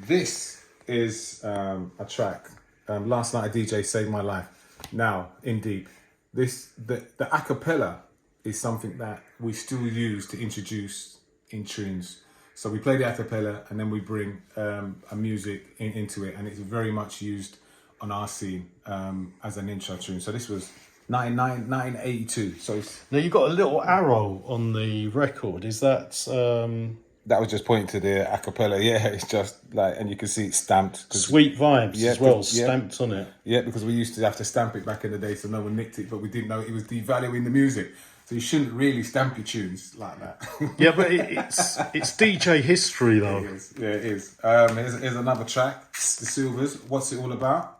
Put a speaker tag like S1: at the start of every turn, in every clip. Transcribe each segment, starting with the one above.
S1: This is a track. Last night a DJ saved my life. Now, indeed, the a cappella is something that we still use to introduce in tunes. So we play the a cappella and then we bring a music into it, and it's very much used on our scene as an intro tune. So this was 1982. So it's,
S2: now you've got a little arrow on the record. Is that
S1: that was just pointing to the a cappella. Yeah, it's just like, and you can see it's stamped.
S2: Sweet Vybz as well, stamped on it.
S1: Yeah, because we used to have to stamp it back in the day so no one nicked it, but we didn't know it was devaluing the music. So you shouldn't really stamp your tunes like that.
S2: Yeah, but it's DJ history though.
S1: It is. Yeah, it is. Here's another track, The Silvers, What's It All About?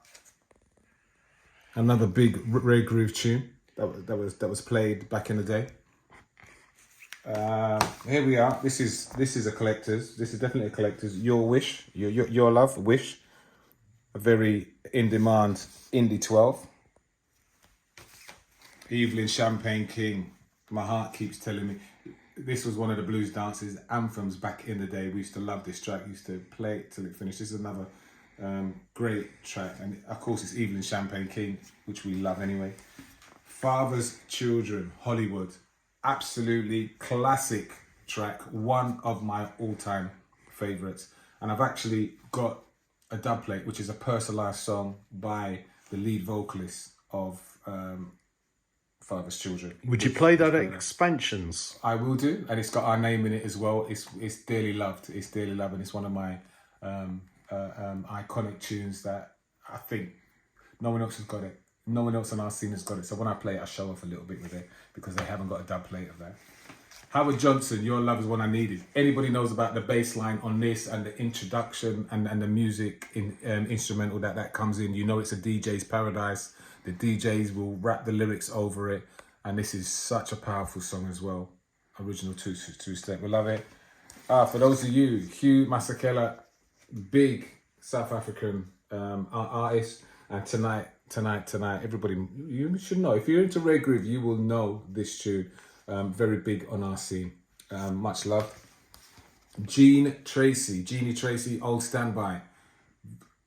S1: Another big rare groove tune that was played back in the day. Here we are. This is a collector's. This is definitely a collector's. Your Wish, your love, Wish. A very in demand indie 12. Evelyn Champagne King. My heart keeps telling me. This was one of the blues dances anthems back in the day. We used to love this track. Used to play it till it finished. This is another great track, and of course it's Evelyn Champagne King, which we love anyway. Father's Children, Hollywood. Absolutely classic track, one of my all-time favorites, and I've actually got a dub plate which is a personalized song by the lead vocalist of Father's Children.
S2: Would you play that at Expansions?
S1: I will do, and it's got our name in it as well. It's dearly loved. It's dearly loved, and it's one of my iconic tunes that I think no one else has got it. No one else on our scene has got it. So when I play it, I show off a little bit with it because they haven't got a dub plate of that. Howard Johnson, Your Love Is What I Needed. Anybody knows about the bass line on this and the introduction and the music instrumental that comes in, you know it's a DJ's paradise. The DJs will rap the lyrics over it. And this is such a powerful song as well. Original two-step. We love it. For those of you, Hugh Masekela, big South African artist. And tonight, everybody, you should know. If you're into rare groove, you will know this tune. Very big on our scene. Much love. Jeanie Tracy, Old Standby.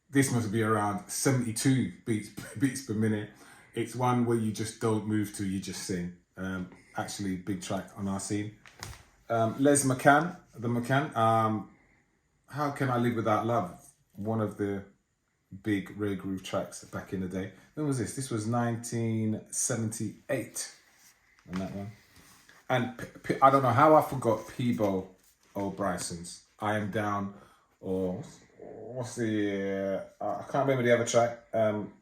S1: This must be around 72 beats per minute. It's one where you just don't move to, you just sing. Actually, big track on our scene. Les McCann, the McCann. How Can I Live Without Love? One of the big rare groove tracks back in the day. When was this? This was 1978 on that one. And I don't know how I forgot Peebo O'Bryson's I Am Down, or what's the I can't remember the other track. When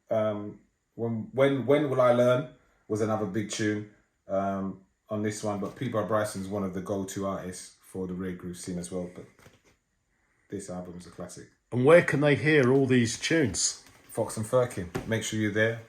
S1: Will I Learn was another big tune on this one, but Peebo O'Bryson's one of the go-to artists for the rare groove scene as well. But this album is a classic.
S2: And where can they hear all these tunes?
S1: Fox and Firkin. Make sure you're there.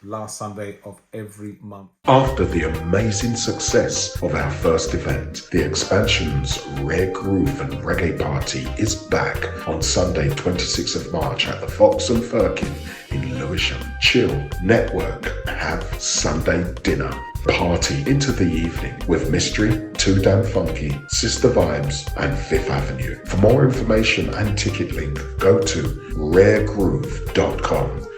S1: Last Sunday of every month.
S3: After the amazing success of our first event, the Expansions Rare Groove and Reggae Party is back on Sunday 26th of March at the Fox and Firkin in Lewisham. Chill, network, have Sunday dinner. Party into the evening with MISTRI, Too Damn Funky, SISTA Vybez and Fifth Avenue. For more information and ticket link, go to raregroove.com.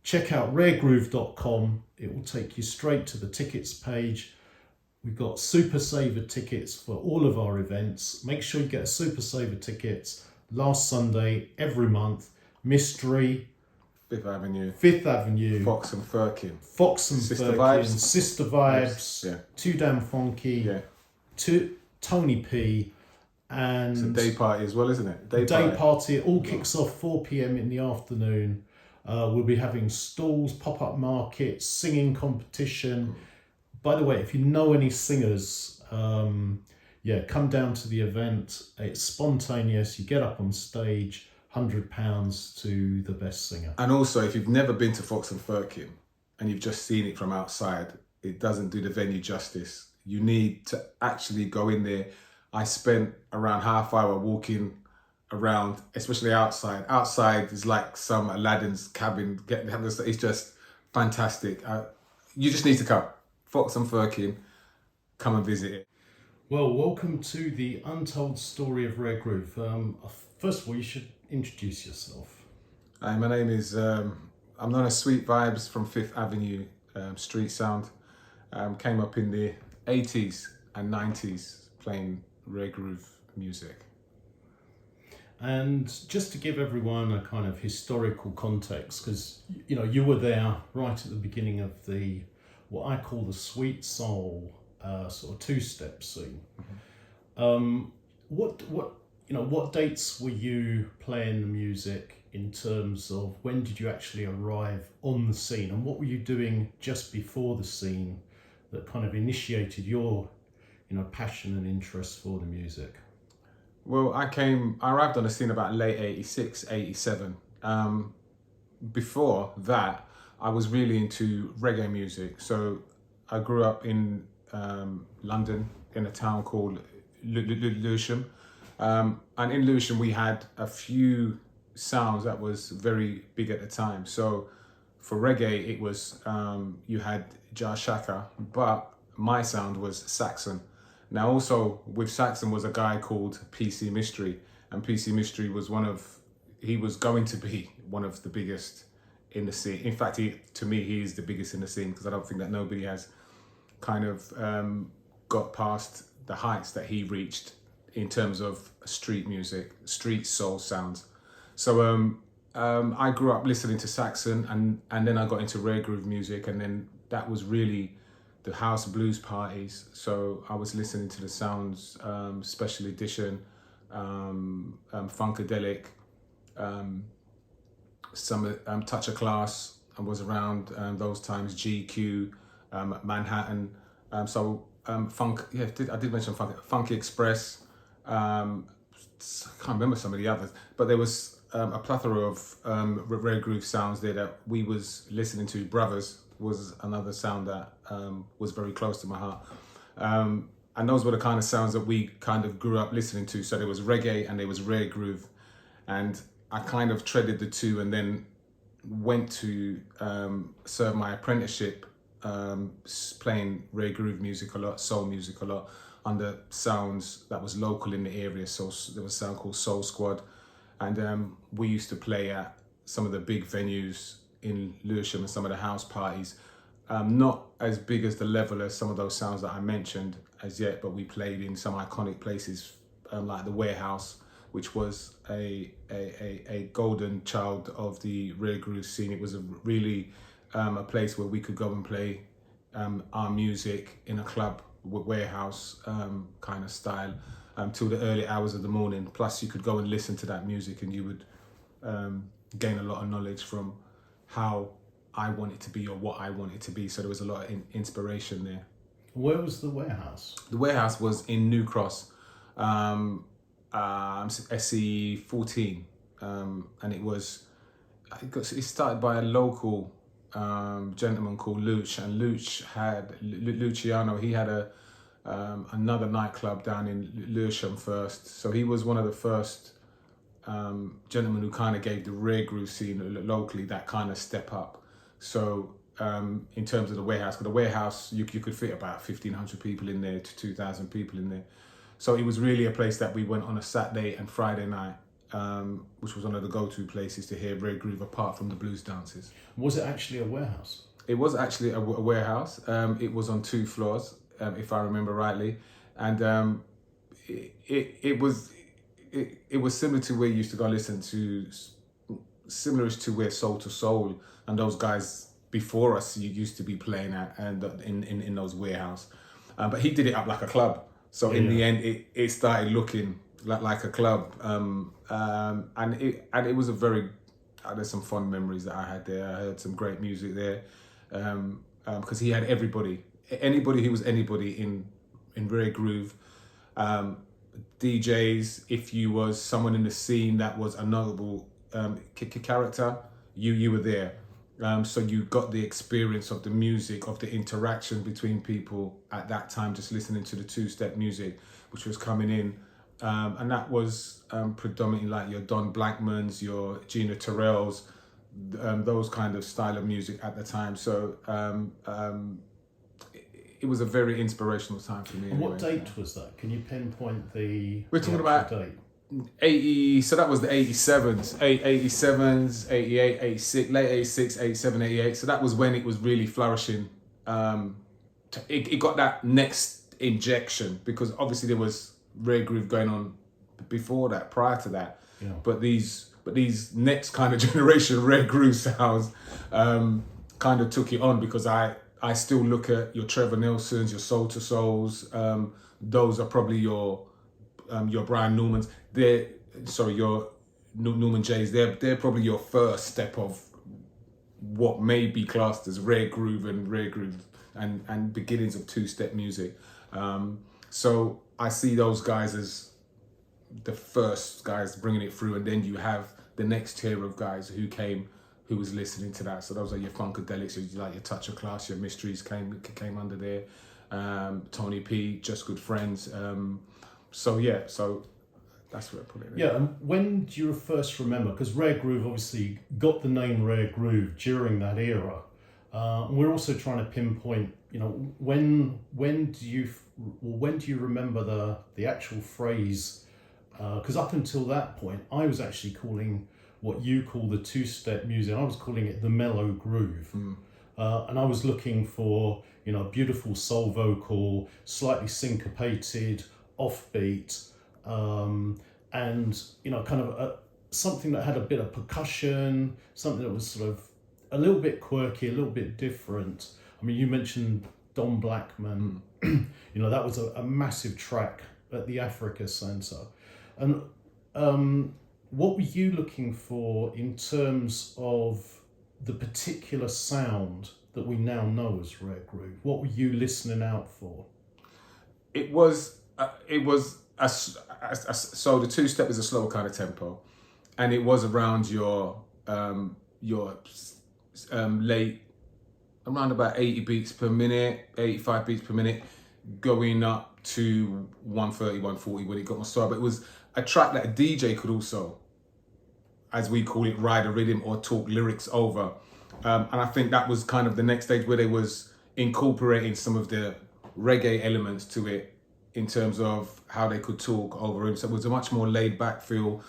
S2: Check out raregroove.com. It will take you straight to the tickets page. We've got Super Saver tickets for all of our events. Make sure you get a Super Saver tickets last Sunday every month. MISTRI,
S1: Fifth Avenue, Fox and Firkin,
S2: SISTA Vybez,
S1: yeah.
S2: Too Damn Funky,
S1: yeah.
S2: Tony P, and
S1: it's a day party as well, isn't it? Day
S2: party. It all kicks off 4 p.m. in the afternoon. We'll be having stalls, pop-up markets, singing competition. By the way, if you know any singers, come down to the event. It's spontaneous. You get up on stage, £100 to the best singer.
S1: And also, if you've never been to Fox and Firkin and you've just seen it from outside, it doesn't do the venue justice. You need to actually go in there. I spent around half hour walking around, especially outside. Outside is like some Aladdin's cabin. It's just fantastic. You just need to come. Fox and Firkin, come and visit it.
S2: Well, welcome to the Untold Story of Raregroove. First of all, you should introduce yourself.
S1: Hi, my name is, I'm known as Sweet Vybz from Fifth Avenue Street Sound. Came up in the 80s and 90s playing rare groove music.
S2: And just to give everyone a kind of historical context, because you were there right at the beginning of the what I call the sweet soul sort of two-step scene. What dates were you playing the music in terms of when did you actually arrive on the scene, and what were you doing just before the scene that kind of initiated your passion and interest for the music?
S1: Well, I arrived on the scene about late 86, 87. Before that, I was really into reggae music. So I grew up in London, in a town called Lewisham. And in Lewisham, we had a few sounds that was very big at the time. So for reggae, it was, you had Jar Shaka, but my sound was Saxon. Now also with Saxon was a guy called PC MISTRI, and PC MISTRI was he was going to be one of the biggest in the scene. In fact, to me, he is the biggest in the scene, because I don't think that nobody has kind of got past the heights that he reached in terms of street music, street soul sounds. So I grew up listening to Saxon, and then I got into rare groove music, and then that was really the house blues parties. So I was listening to the sounds, Special Edition, Funkadelic, some Touch of Class, and was around those times, GQ, Manhattan. Funk, yeah, I did mention Funky Express. I can't remember some of the others, but there was a plethora of rare groove sounds there that we was listening to. Brothers was another sound that was very close to my heart. And those were the kind of sounds that we kind of grew up listening to. So there was reggae and there was rare groove. And I kind of treaded the two, and then went to serve my apprenticeship playing rare groove music a lot, soul music a lot, under sounds that was local in the area. So there was a sound called Soul Squad. And we used to play at some of the big venues in Lewisham and some of the house parties. Not as big as the level as some of those sounds that I mentioned as yet, but we played in some iconic places like the Warehouse, which was a golden child of the rare groove scene. It was really a place where we could go and play our music in a club, Warehouse kind of style, till the early hours of the morning. Plus you could go and listen to that music, and you would gain a lot of knowledge from how I want it to be, or what I want it to be. So there was a lot of inspiration there.
S2: Where was the Warehouse?
S1: The Warehouse was in New Cross, SE 14, and it started by a local gentleman called Luch, and Luciano. He had another nightclub down in Lewisham first, so he was one of the first gentlemen who kind of gave the rare groove scene locally that kind of step up. So in terms of the Warehouse, because the Warehouse, you could fit about 1,500 people in there to 2,000 people in there. So it was really a place that we went on a Saturday and Friday night, which was one of the go-to places to hear rare groove apart from the blues dances. Was
S2: it actually a warehouse?
S1: It was actually a warehouse. It was on 2 floors, if I remember rightly. And it was similar to where you used to go and listen to, similar to where Soul to Soul and those guys before us used to be playing at, and in those warehouse. But he did it up like a club. So in the end, it started looking like a club. And it was there's some fond memories that I had there. I heard some great music there. Because he had anybody who was anybody in rare groove. DJs, if you was someone in the scene that was a notable character, you were there. So you got the experience of the music, of the interaction between people at that time, just listening to the 2-step music, which was coming in. And that was predominantly like your Don Blackmans, your Gina Terrells, those kind of style of music at the time. So it was a very inspirational time for me.
S2: And what
S1: anyway.
S2: date was that? Can you pinpoint the
S1: We're talking
S2: the
S1: about
S2: actual date?
S1: 80, so that was the 87s, 87s, 88, 86, late 86, 87, 88. So that was when it was really flourishing. It got that next injection because obviously there was rare groove going on before that, prior to that.
S2: Yeah.
S1: But these next kind of generation rare groove sounds kind of took it on because I still look at your Trevor Nelsons, your Soul to Souls. Those are probably your Brian Normans. Your Norman J's. They're probably your first step of what may be classed as rare groove and beginnings of two-step music. So I see those guys as the first guys bringing it through, and then you have the next tier of guys who was listening to that. So those are your Funkadelics, like your Touch of Class, your Mysteries came under there. Tony P, Just Good Friends. So that's where I put it in.
S2: Yeah, and when do you first remember? Because Rare Groove obviously got the name Rare Groove during that era. We're also trying to pinpoint, when do you remember the actual phrase? Because up until that point, I was actually calling what you call the two-step music. I was calling it the mellow groove, and I was looking for beautiful soul vocal, slightly syncopated, offbeat, and kind of something that had a bit of percussion, something that was sort of a little bit quirky, a little bit different. I mean, you mentioned Don Blackman. That was a massive track at the Africa Centre. And what were you looking for in terms of the particular sound that we now know as Rare Groove? What were you listening out for?
S1: It was so the two-step is a slower kind of tempo, and it was around your late, around about 80 beats per minute, 85 beats per minute, going up to 130, 140 when it got my style. But it was a track that a DJ could also, as we call it, ride a rhythm or talk lyrics over. And I think that was kind of the next stage where they was incorporating some of the reggae elements to it in terms of how they could talk over it. So it was a much more laid back feel.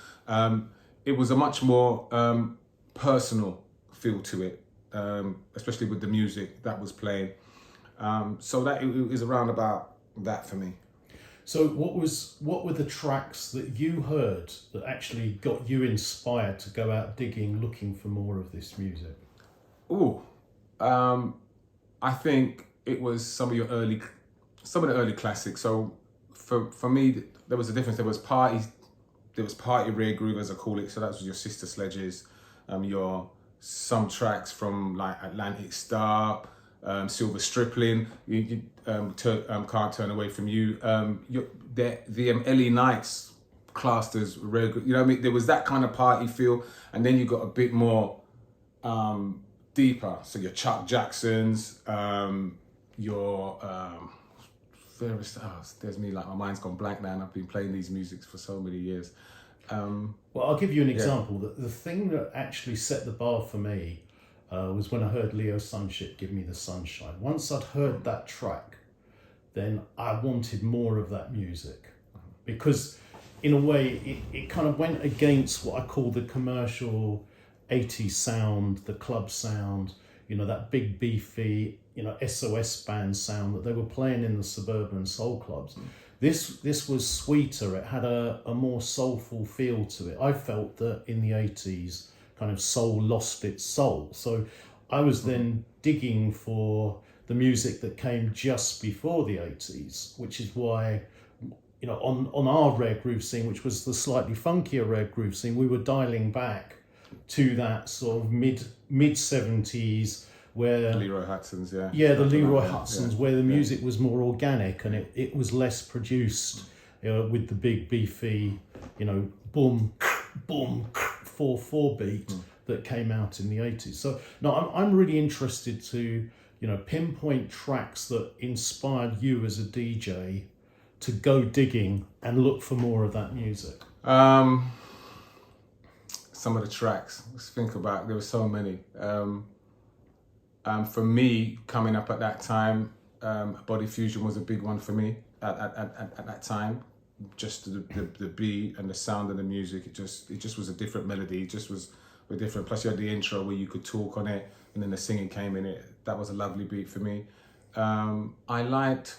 S1: It was a much more personal feel to it, especially with the music that was playing. So that it was around about that for me.
S2: So what were the tracks that you heard that actually got you inspired to go out digging, looking for more of this music?
S1: I think it was some of the early classics. So for me, there was a difference. There was party rare groove, as I call it. So that was your SISTA Sledges, some tracks from like Atlantic Star, Silver Stripling, Can't Turn Away From You. The LE Nights classed as rare groove. What I mean? There was that kind of party feel, and then you got a bit more deeper. So your Chuck Jacksons, there's me, like my mind's gone blank now, and I've been playing these musics for so many years.
S2: Well, I'll give you an example. The thing that actually set the bar for me was when I heard Leo Sunship Give Me the Sunshine. Once I'd heard that track, then I wanted more of that music, because in a way it kind of went against what I call the commercial 80s sound, the club sound, that big beefy, SOS band sound that they were playing in the suburban soul clubs. This was sweeter. It had a more soulful feel to it. I felt that in the 80s, kind of soul lost its soul. So I was then digging for the music that came just before the 80s, which is why, on our rare groove scene, which was the slightly funkier rare groove scene, we were dialing back to that sort of mid 70s, where
S1: Leroy Hudson's,
S2: the Leroy Hudson's, where the music was more organic and it was less produced, with the big beefy, boom, boom, 4/4 beat that came out in the 80s. So no, I'm really interested to pinpoint tracks that inspired you as a DJ to go digging and look for more of that music.
S1: Some of the tracks, let's think about, there were so many. For me, coming up at that time, Body Fusion was a big one for me at that time. Just the beat and the sound of the music, it just was a different melody. It just was different. Plus you had the intro where you could talk on it, and then the singing came in it. That was a lovely beat for me. I liked,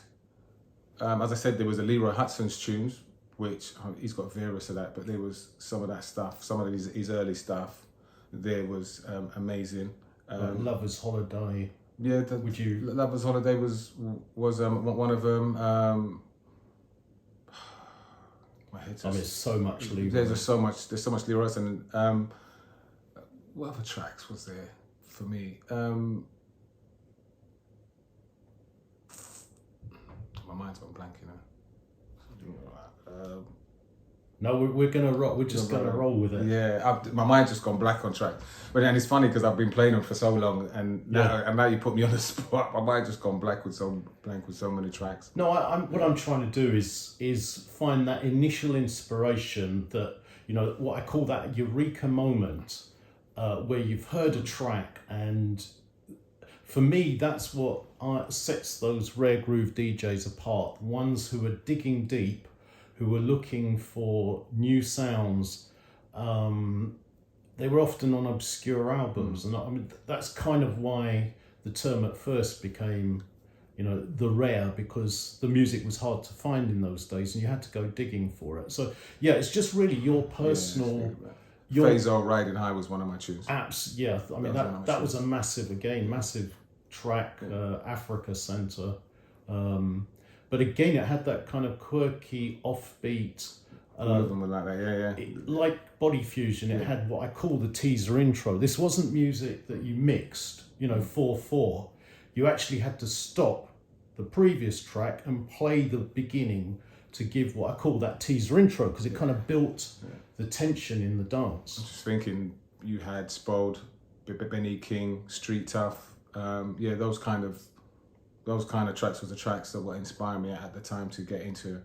S1: as I said, there was a Leroy Hudson's tunes, which he's got various of that, but there was some of that stuff, some of his early stuff. There was amazing.
S2: Lover's Holiday.
S1: Yeah, Lover's Holiday was one of them. My head's
S2: I mean, there's so much Leroy.
S1: There's so much Leroy, and what other tracks was there for me? My mind's gone blank, you know.
S2: No, we're gonna roll. We're just gonna roll with it.
S1: Yeah, my mind's just gone black on track. But and it's funny because I've been playing them for so long, and now you put me on the spot. My mind's just gone blank with so many tracks.
S2: No, what I'm trying to do is find that initial inspiration, that, you know, what I call that eureka moment, where you've heard a track, and for me that's what sets those rare groove DJs apart. Ones who are digging deep, who were looking for new sounds. They were often on obscure albums, and I mean that's kind of why the term at first became, you know, the rare, because the music was hard to find in those days, and you had to go digging for it. So yeah, it's just really your personal.
S1: Phasor Riding High was one of my tunes.
S2: Apps, yeah. I mean that was a massive track. Africa Centre. But again, it had that kind of quirky, offbeat.
S1: All of them were like that, yeah.
S2: Like Body Fusion, it had what I call the teaser intro. This wasn't music that you mixed, you know, 4/4. You actually had to stop the previous track and play the beginning to give what I call that teaser intro, because it kind of built the tension in the dance.
S1: I'm just thinking, you had Spode, Benny King, Street Tough. Those kind of tracks was the tracks that were inspiring me at the time to get into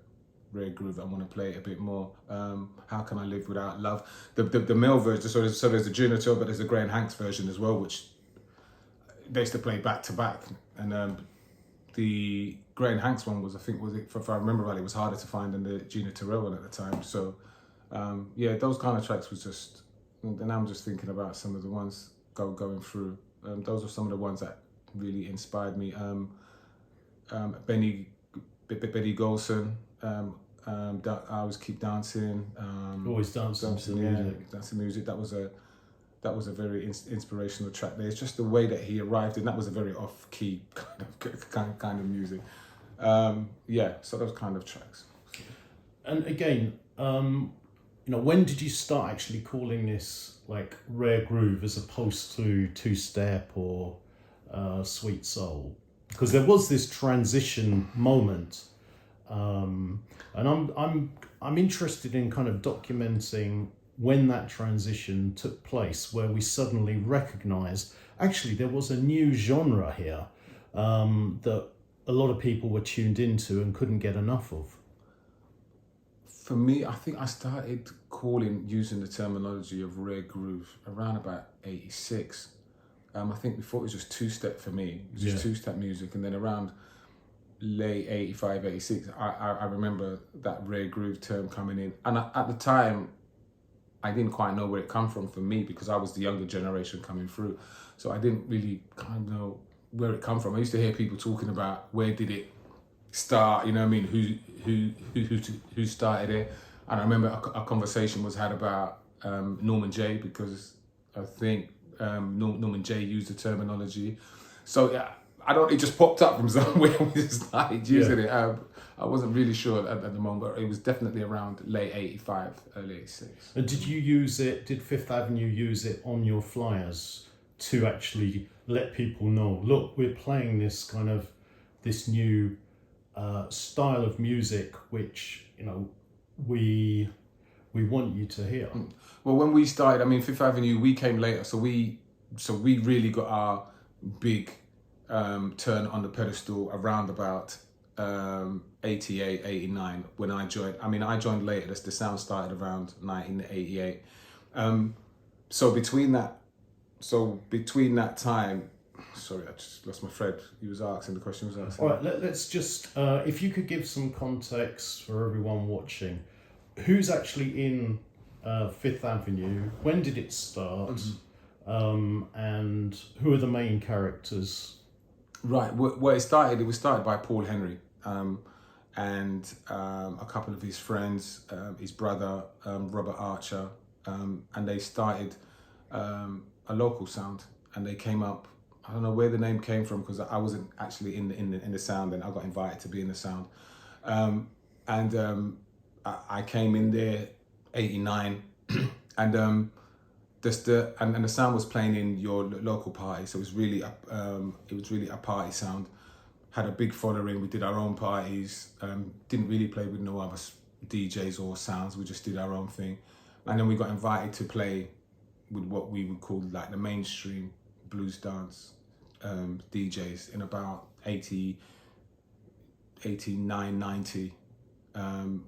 S1: rare groove. I want to play it a bit more. How Can I Live Without Love? The male version, so there's the Junior Tour, but there's the Graham Hanks version as well, which they used to play back to back. And the Graham Hanks one was, if I remember right, it was harder to find than the Gina Terrell one at the time. So those kind of tracks was just, and I'm just thinking about some of the ones going through. Those are some of the ones that really inspired me. Benny Golson, I Always Keep Dancing.
S2: Always dancing music.
S1: Dancing music. That was a very inspirational track. There, it's just the way that he arrived, and that was a very off-key kind of music. So those kind of tracks.
S2: And again, when did you start actually calling this like rare groove as opposed to two-step or sweet soul? Because there was this transition moment, and I'm interested in kind of documenting when that transition took place, where we suddenly recognised actually there was a new genre here that a lot of people were tuned into and couldn't get enough of.
S1: For me, I think I started using the terminology of rare groove around about 86. I think before it was just two-step for me. It was just two-step music. And then around late 85, 86, I remember that rare groove term coming in. And at the time, I didn't quite know where it come from for me, because I was the younger generation coming through. So I didn't really kind of know where it come from. I used to hear people talking about where did it start, you know what I mean, who started it. And I remember a conversation was had about Norman J, because I think Norman J used the terminology. So it just popped up from somewhere. We just started using it. I wasn't really sure at the moment, but it was definitely around late 85, early 86.
S2: And did Fifth Avenue use it on your flyers to actually let people know, look, we're playing this new style of music, which, we want you to hear?
S1: Well, when we started, Fifth Avenue, we came later, so we really got our big turn on the pedestal around about 88, 89 when I joined. I joined later. The sound started around 1988. So between that time, Sorry, I just lost my thread. You was asking the question. Was asking.
S2: All right, let's just, if you could give some context for everyone watching, who's actually in Fifth Avenue? When did it start? And who are the main characters?
S1: Right. Well, it was started by Paul Henry and a couple of his friends, his brother Robert Archer, and they started a local sound, and they came up. I don't know where the name came from because I wasn't actually in the sound, and I got invited to be in the sound, and I came in there '89, and the sound was playing in your local party, so it was really a party sound. Had a big following. We did our own parties. Didn't really play with no other DJs or sounds. We just did our own thing, and then we got invited to play with what we would call like the mainstream blues dance DJs in about 89, 90,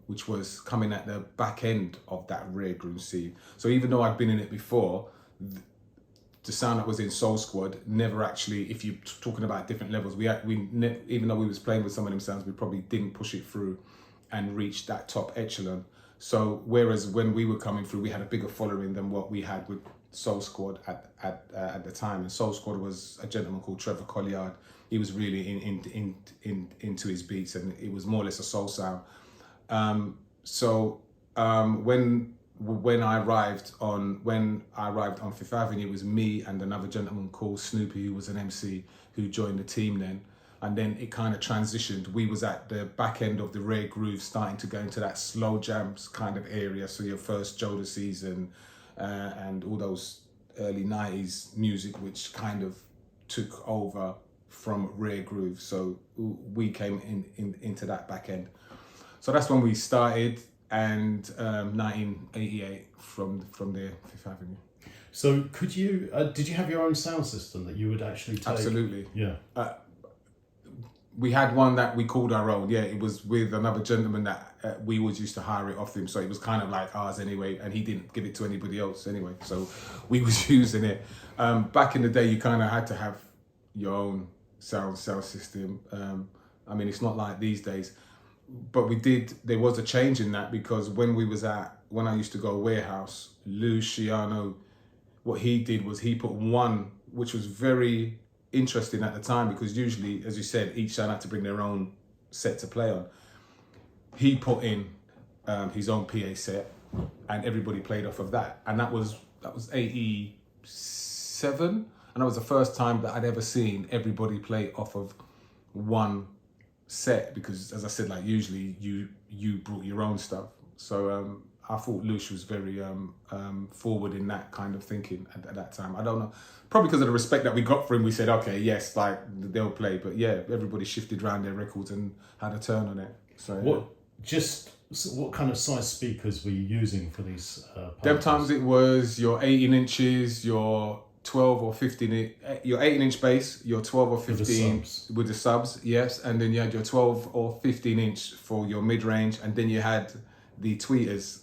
S1: which was coming at the back end of that Raregroove scene. So even though I'd been in it before, the sound that was in Soul Squad never actually, if you're talking about different levels, even though we was playing with some of them sounds, we probably didn't push it through and reach that top echelon. So whereas when we were coming through, we had a bigger following than what we had with Soul Squad at the time. And Soul Squad was a gentleman called Trevor Colliard. He was really into his beats, and it was more or less a soul sound. When I arrived on Fifth Avenue, it was me and another gentleman called Snoopy, who was an MC, who joined the team then. And then it kind of transitioned. We was at the back end of the Raregroove, starting to go into that slow jams kind of area. So your first Jodeci's and all those early 90s music, which kind of took over from Raregroove. So we came into that back end. So that's when we started, and 1988 from there, Fifth Avenue.
S2: So could you, did you have your own sound system that you would actually take?
S1: Absolutely.
S2: Yeah.
S1: We had one that we called our own. Yeah, it was with another gentleman that we always used to hire it off him. So it was kind of like ours anyway, and he didn't give it to anybody else anyway. So we was using it. Back in the day, you kind of had to have your own sound system. I mean, it's not like these days. But there was a change in that, because when I used to go warehouse, Luciano, what he did was he put one, which was very interesting at the time, because usually, as you said, each sound had to bring their own set to play on. He put in his own PA set, and everybody played off of that. And that was 87, and that was the first time that I'd ever seen everybody play off of one set, because as I said, like usually you brought your own stuff. So I thought Lush was very forward in that kind of thinking at that time. I don't know, probably because of the respect that we got for him, we said, okay, yes, like they'll play. But yeah, everybody shifted around their records and had a turn on it. So
S2: what kind of size speakers were you using for these
S1: them times? It was your 18 inches, your 12 or 15, your 18-inch bass, your 12 or 15 with the subs, yes, and then you had your 12 or 15-inch for your mid-range, and then you had the tweeters,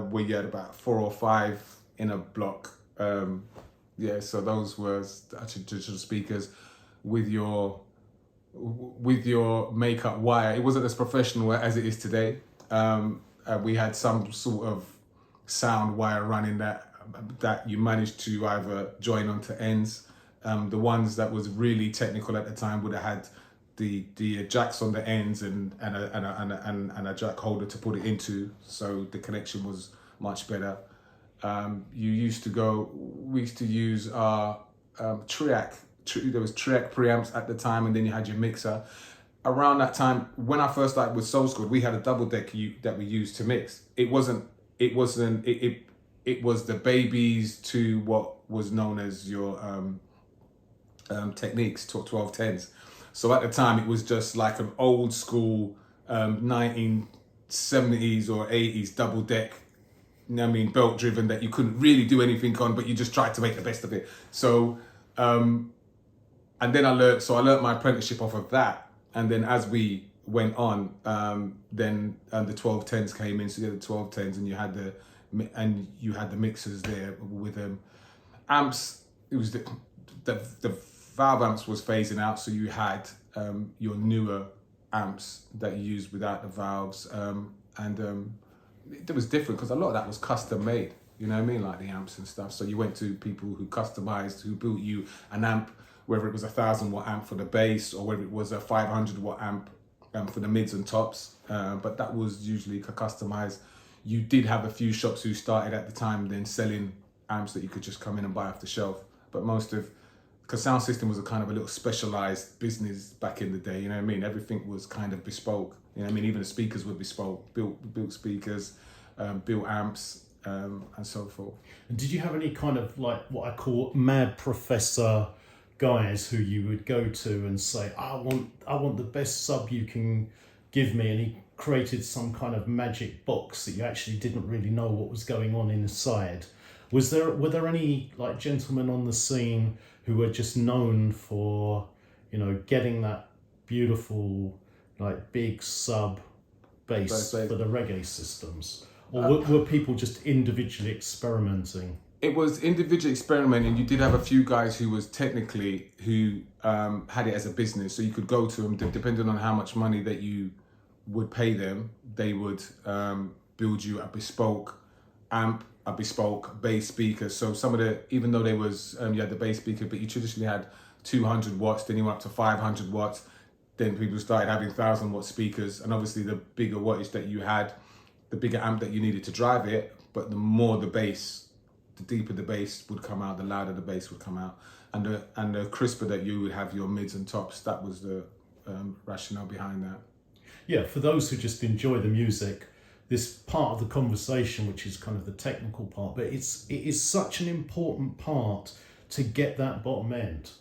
S1: where you had about 4 or 5 in a block. So those were actually digital speakers with your makeup wire. It wasn't as professional as it is today. We had some sort of sound wire running that you managed to either join onto ends. The ones that was really technical at the time would have had the jacks on the ends and a jack holder to put it into, so the connection was much better. We used to use our Triac. There was Triac preamps at the time, and then you had your mixer. Around that time, when I first started with Soul Squad, we had a double deck that we used to mix. It was the babies to what was known as your techniques, 1210s. So at the time, it was just like an old school 1970s or 80s double deck, belt driven, that you couldn't really do anything on, but you just tried to make the best of it. So, and then I learned my apprenticeship off of that. And then as we went on, then the 1210s came in. So you had the 1210s, and you had the mixers there with amps. It was the valve amps was phasing out, so you had your newer amps that you used without the valves, and it was different because a lot of that was custom made. You know what I mean, like the amps and stuff. So you went to people who customized, who built you an amp, whether it was a 1,000-watt amp for the bass or whether it was a 500-watt amp for the mids and tops. But that was usually customized. You did have a few shops who started at the time then selling amps that you could just come in and buy off the shelf. But because sound system was a kind of a little specialized business back in the day, you know what I mean? Everything was kind of bespoke. You know what I mean? Even the speakers were bespoke, built speakers, built amps, and so forth.
S2: And did you have any kind of like what I call mad professor guys who you would go to and say, I want the best sub you can give me, and he created some kind of magic box that you actually didn't really know what was going on inside? Were there any like gentlemen on the scene who were just known for, you know, getting that beautiful like big sub bass for the reggae systems? Or were people just individually experimenting?
S1: It was individual experimenting. You did have a few guys who had it as a business, so you could go to them depending on how much money that you would pay them. They would build you a bespoke amp, a bespoke bass speaker. So even though you had the bass speaker, but you traditionally had 200 watts, then you went up to 500 watts. Then people started having 1,000-watt speakers, and obviously the bigger wattage that you had, the bigger amp that you needed to drive it, but the more the bass, the deeper the bass would come out, the louder the bass would come out, and the crisper that you would have your mids and tops. That was the rationale behind that.
S2: Yeah, for those who just enjoy the music, this part of the conversation, which is kind of the technical part, but it is such an important part to get that bottom end,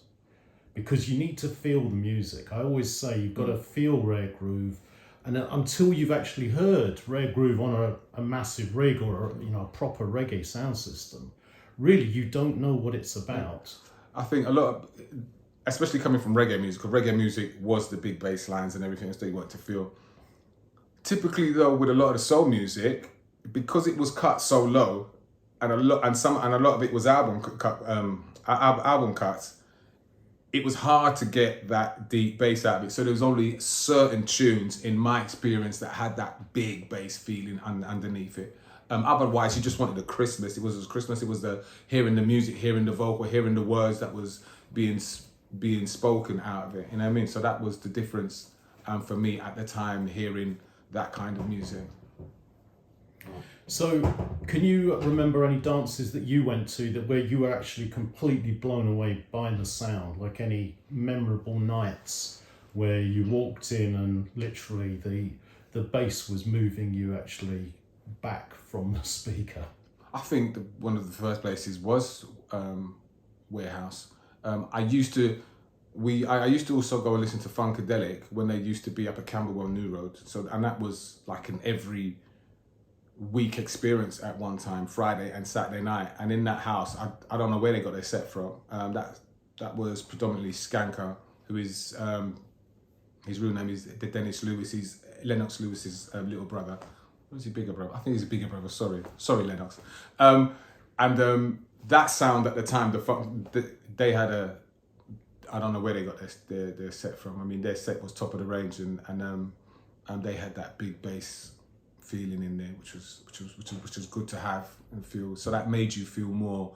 S2: because you need to feel the music. I always say you've got to feel Rare Groove, and until you've actually heard Rare Groove on a massive rig or a proper reggae sound system, really you don't know what it's about.
S1: I think a lot of, especially coming from reggae music, because reggae music was the big bass lines and everything else that you want to feel. Typically though, with a lot of the soul music, because it was cut so low, and a lot of it was album cuts, it was hard to get that deep bass out of it. So there was only certain tunes, in my experience, that had that big bass feeling underneath it. Otherwise, you just wanted the crispness. It was Christmas. It was the hearing the music, hearing the vocal, hearing the words that was being spoken out of it. You know what I mean? So that was the difference for me at the time, hearing that kind of music.
S2: So, can you remember any dances that you went to where you were actually completely blown away by the sound? Like any memorable nights where you walked in and literally the bass was moving you actually back from the speaker?
S1: I think one of the first places was Warehouse. I used to also go and listen to Funkadelic when they used to be up at Camberwell New Road. And that was like an every week experience at one time, Friday and Saturday night. And in that house, I don't know where they got their set from. That was predominantly Skanker, who is his real name is Dennis Lewis. He's Lennox Lewis's little brother. Or is he bigger brother? I think he's a bigger brother. Sorry, Lennox. That sound at the time, they had I don't know where they got their set from. I mean, their set was top of the range, and they had that big bass feeling in there, which was good to have and feel. So that made you feel more.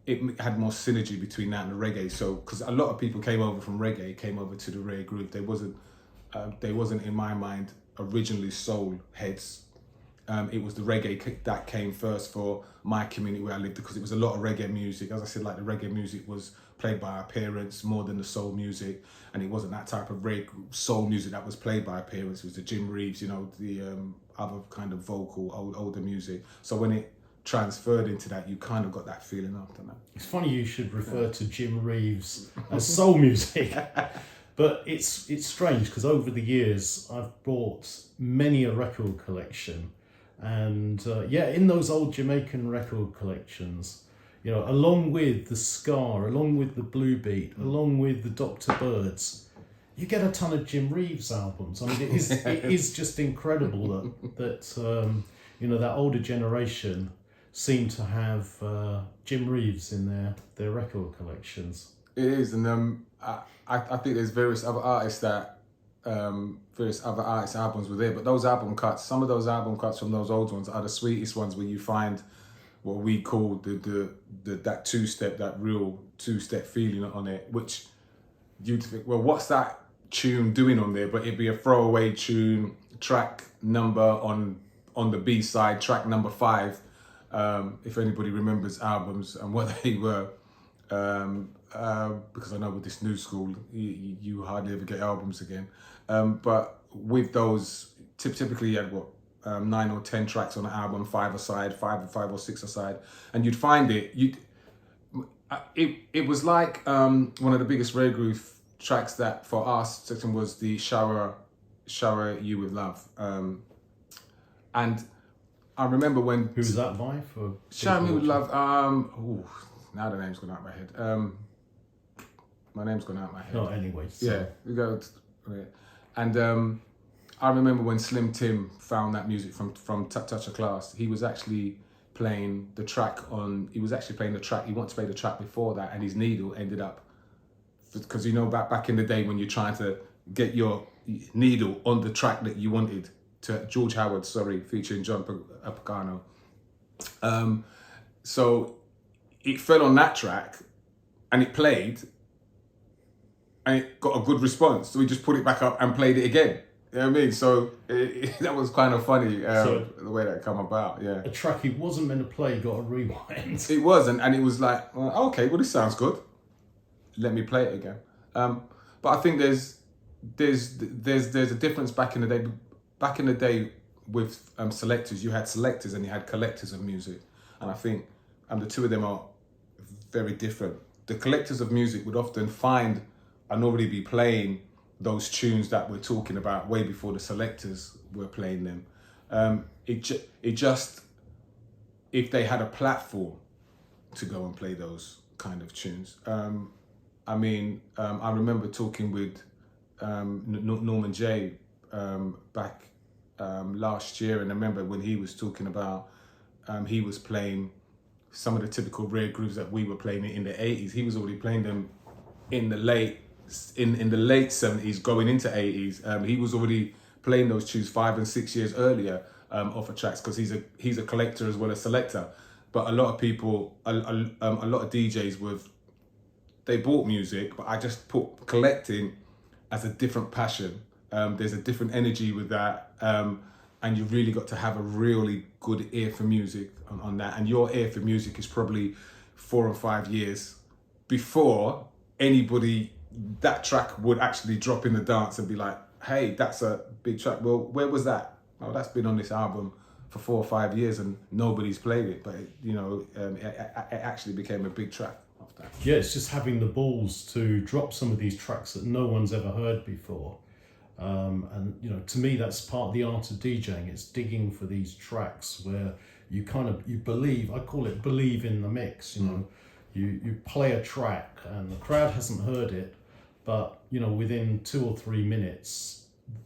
S1: It had more synergy between that and the reggae. So because a lot of people came over from reggae, came over to the Rare Groove. They wasn't in my mind originally soul heads. It was the reggae that came first for my community where I lived, because it was a lot of reggae music. As I said, like the reggae music was played by our parents more than the soul music, and it wasn't that type of soul music that was played by our parents. It was the Jim Reeves, the other kind of vocal, older music. So when it transferred into that, you kind of got that feeling after that.
S2: It's funny you should refer to Jim Reeves as soul music. But it's strange, because over the years I've bought many a record collection, and in those old Jamaican record collections, along with the ska, along with the blue beat, along with the Dr. Birds, you get a ton of Jim Reeves albums. I mean, it is just incredible that that older generation, seem to have Jim Reeves in their record collections.
S1: It is, and I think there's various other artists albums were there, but those album cuts, some of those album cuts from those old ones are the sweetest ones, where you find what we call that two-step, that real two-step feeling on it, which you'd think, well, what's that tune doing on there? But it'd be a throwaway tune, track number on the B side, track number 5. If anybody remembers albums and what they were, because I know with this new school, you hardly ever get albums again. But with those, typically you had 9 or 10 tracks on an album, 5 aside, 5 or 6 aside, and you'd find it. It was like one of the biggest Rare Groove tracks that for us section was the Shower You With Love, and I remember when
S2: Who's that by? For
S1: Shower Me With Love. Now the name's gone out of my head. My name's gone out of my head.
S2: No, anyway. So.
S1: Yeah, we go. And I remember when Slim Tim found that music from Touch of Class. He was actually playing the track on. He was actually playing the track. He wanted to play the track before that, and his needle ended up, because you know back in the day when you're trying to get your needle on the track that you wanted, to George Howard, featuring John Pagano. So it fell on that track, and it played, and it got a good response. So we just put it back up and played it again. You know what I mean? So that was kind of funny, the way that come about. Yeah,
S2: a track he wasn't meant to play got a rewind.
S1: It wasn't, and it was like, okay, well, this sounds good. Let me play it again. But I think there's a difference back in the day. Back in the day with selectors, you had selectors and you had collectors of music, and I think the two of them are very different. The collectors of music would often find and already be playing those tunes that we're talking about way before the selectors were playing them. It just, if they had a platform to go and play those kind of tunes. I remember talking with Norman J back last year, and I remember when he was talking about he was playing some of the typical rare grooves that we were playing in the 80s. He was already playing them in the late 70s going into 80s. He was already playing those tunes 5 and 6 years earlier off of tracks, because he's a collector as well as selector. But a lot of people, a lot of DJs they bought music, but I just put collecting as a different passion. There's a different energy with that, and you really got to have a really good ear for music on that. And your ear for music is probably 4 or 5 years before anybody, that track would actually drop in the dance and be like, hey, that's a big track. Well, where was that? Oh, that's been on this album for 4 or 5 years and nobody's played it. But, it actually became a big track after that.
S2: Yeah, it's just having the balls to drop some of these tracks that no one's ever heard before. And to me, that's part of the art of DJing. It's digging for these tracks where you believe, I call it believe in the mix. You play a track and the crowd hasn't heard it, but within 2 or 3 minutes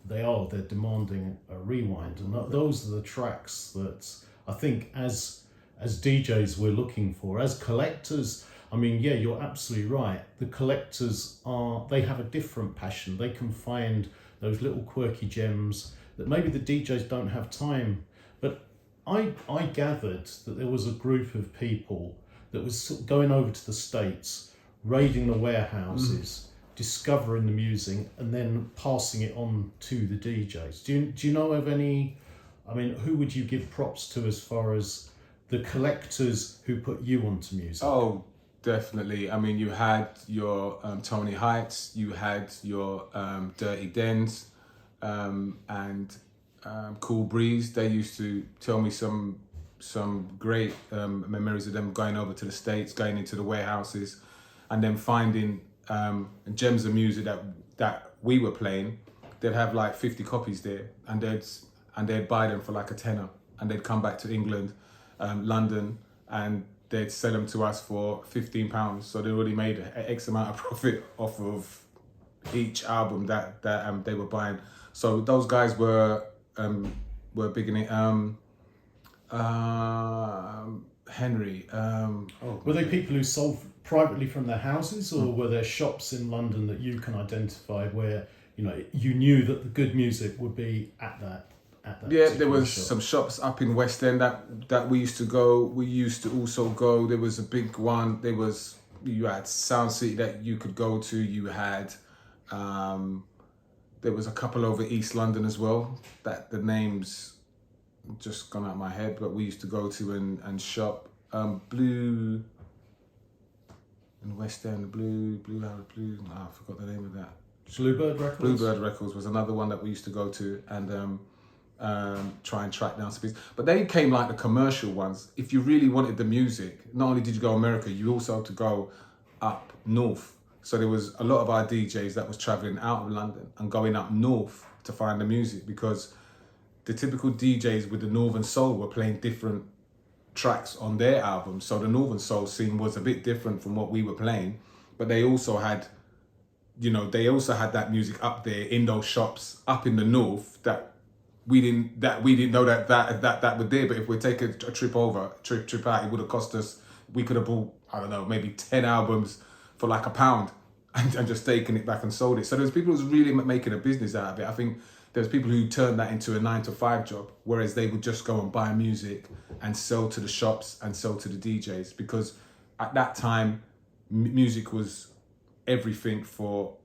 S2: they're demanding a rewind, and those are the tracks that I think as DJs we're looking for. As collectors, yeah, you're absolutely right. The collectors they have a different passion. They can find those little quirky gems that maybe the DJs don't have time. But I gathered that there was a group of people that was going over to the States, raiding the warehouses, discovering the music, and then passing it on to the DJs. Do you know of any? Who would you give props to as far as the collectors who put you onto music?
S1: Oh, definitely. You had your Tony Heights, you had your Dirty Dens, and Cool Breeze. They used to tell me some great memories of them going over to the States, going into the warehouses, and then finding gems of music that we were playing. They'd have like 50 copies there, and they'd buy them for like a tenner, and they'd come back to England, London, and they'd sell them to us for £15. So they already made an X amount of profit off of each album that they were buying. So those guys were big in it. Henry.
S2: Were they people who sold privately from their houses, or were there shops in London that you can identify where you knew that the good music would be at that?
S1: Yeah, there was
S2: shop?
S1: some shops up in West End that we used to go. We used to also go. There was a big one. You had Sound City that you could go to. You had there was a couple over East London as well that the names just gone out of my head, but we used to go to and shop. Blue in West End, Blue. I forgot the name of that.
S2: Bluebird Records.
S1: Bluebird Records was another one that we used to go to and try and track down some pieces. But they came like the commercial ones. If you really wanted the music, not only did you go America, you also had to go up north. So there was a lot of our DJs that was traveling out of London and going up north to find the music, because the typical DJs with the Northern Soul were playing different tracks on their albums. So the Northern Soul scene was a bit different from what we were playing, but they also had, that music up there in those shops up in the north that we didn't know that were there. But if we take a trip out, it would have cost us. We could have bought, I don't know, maybe 10 albums for like £1 and just taken it back and sold it. So there's people who's really making a business out of it. I think there's people who turned that into a 9-to-5 job, whereas they would just go and buy music and sell to the shops and sell to the DJs, because at that time music was everything for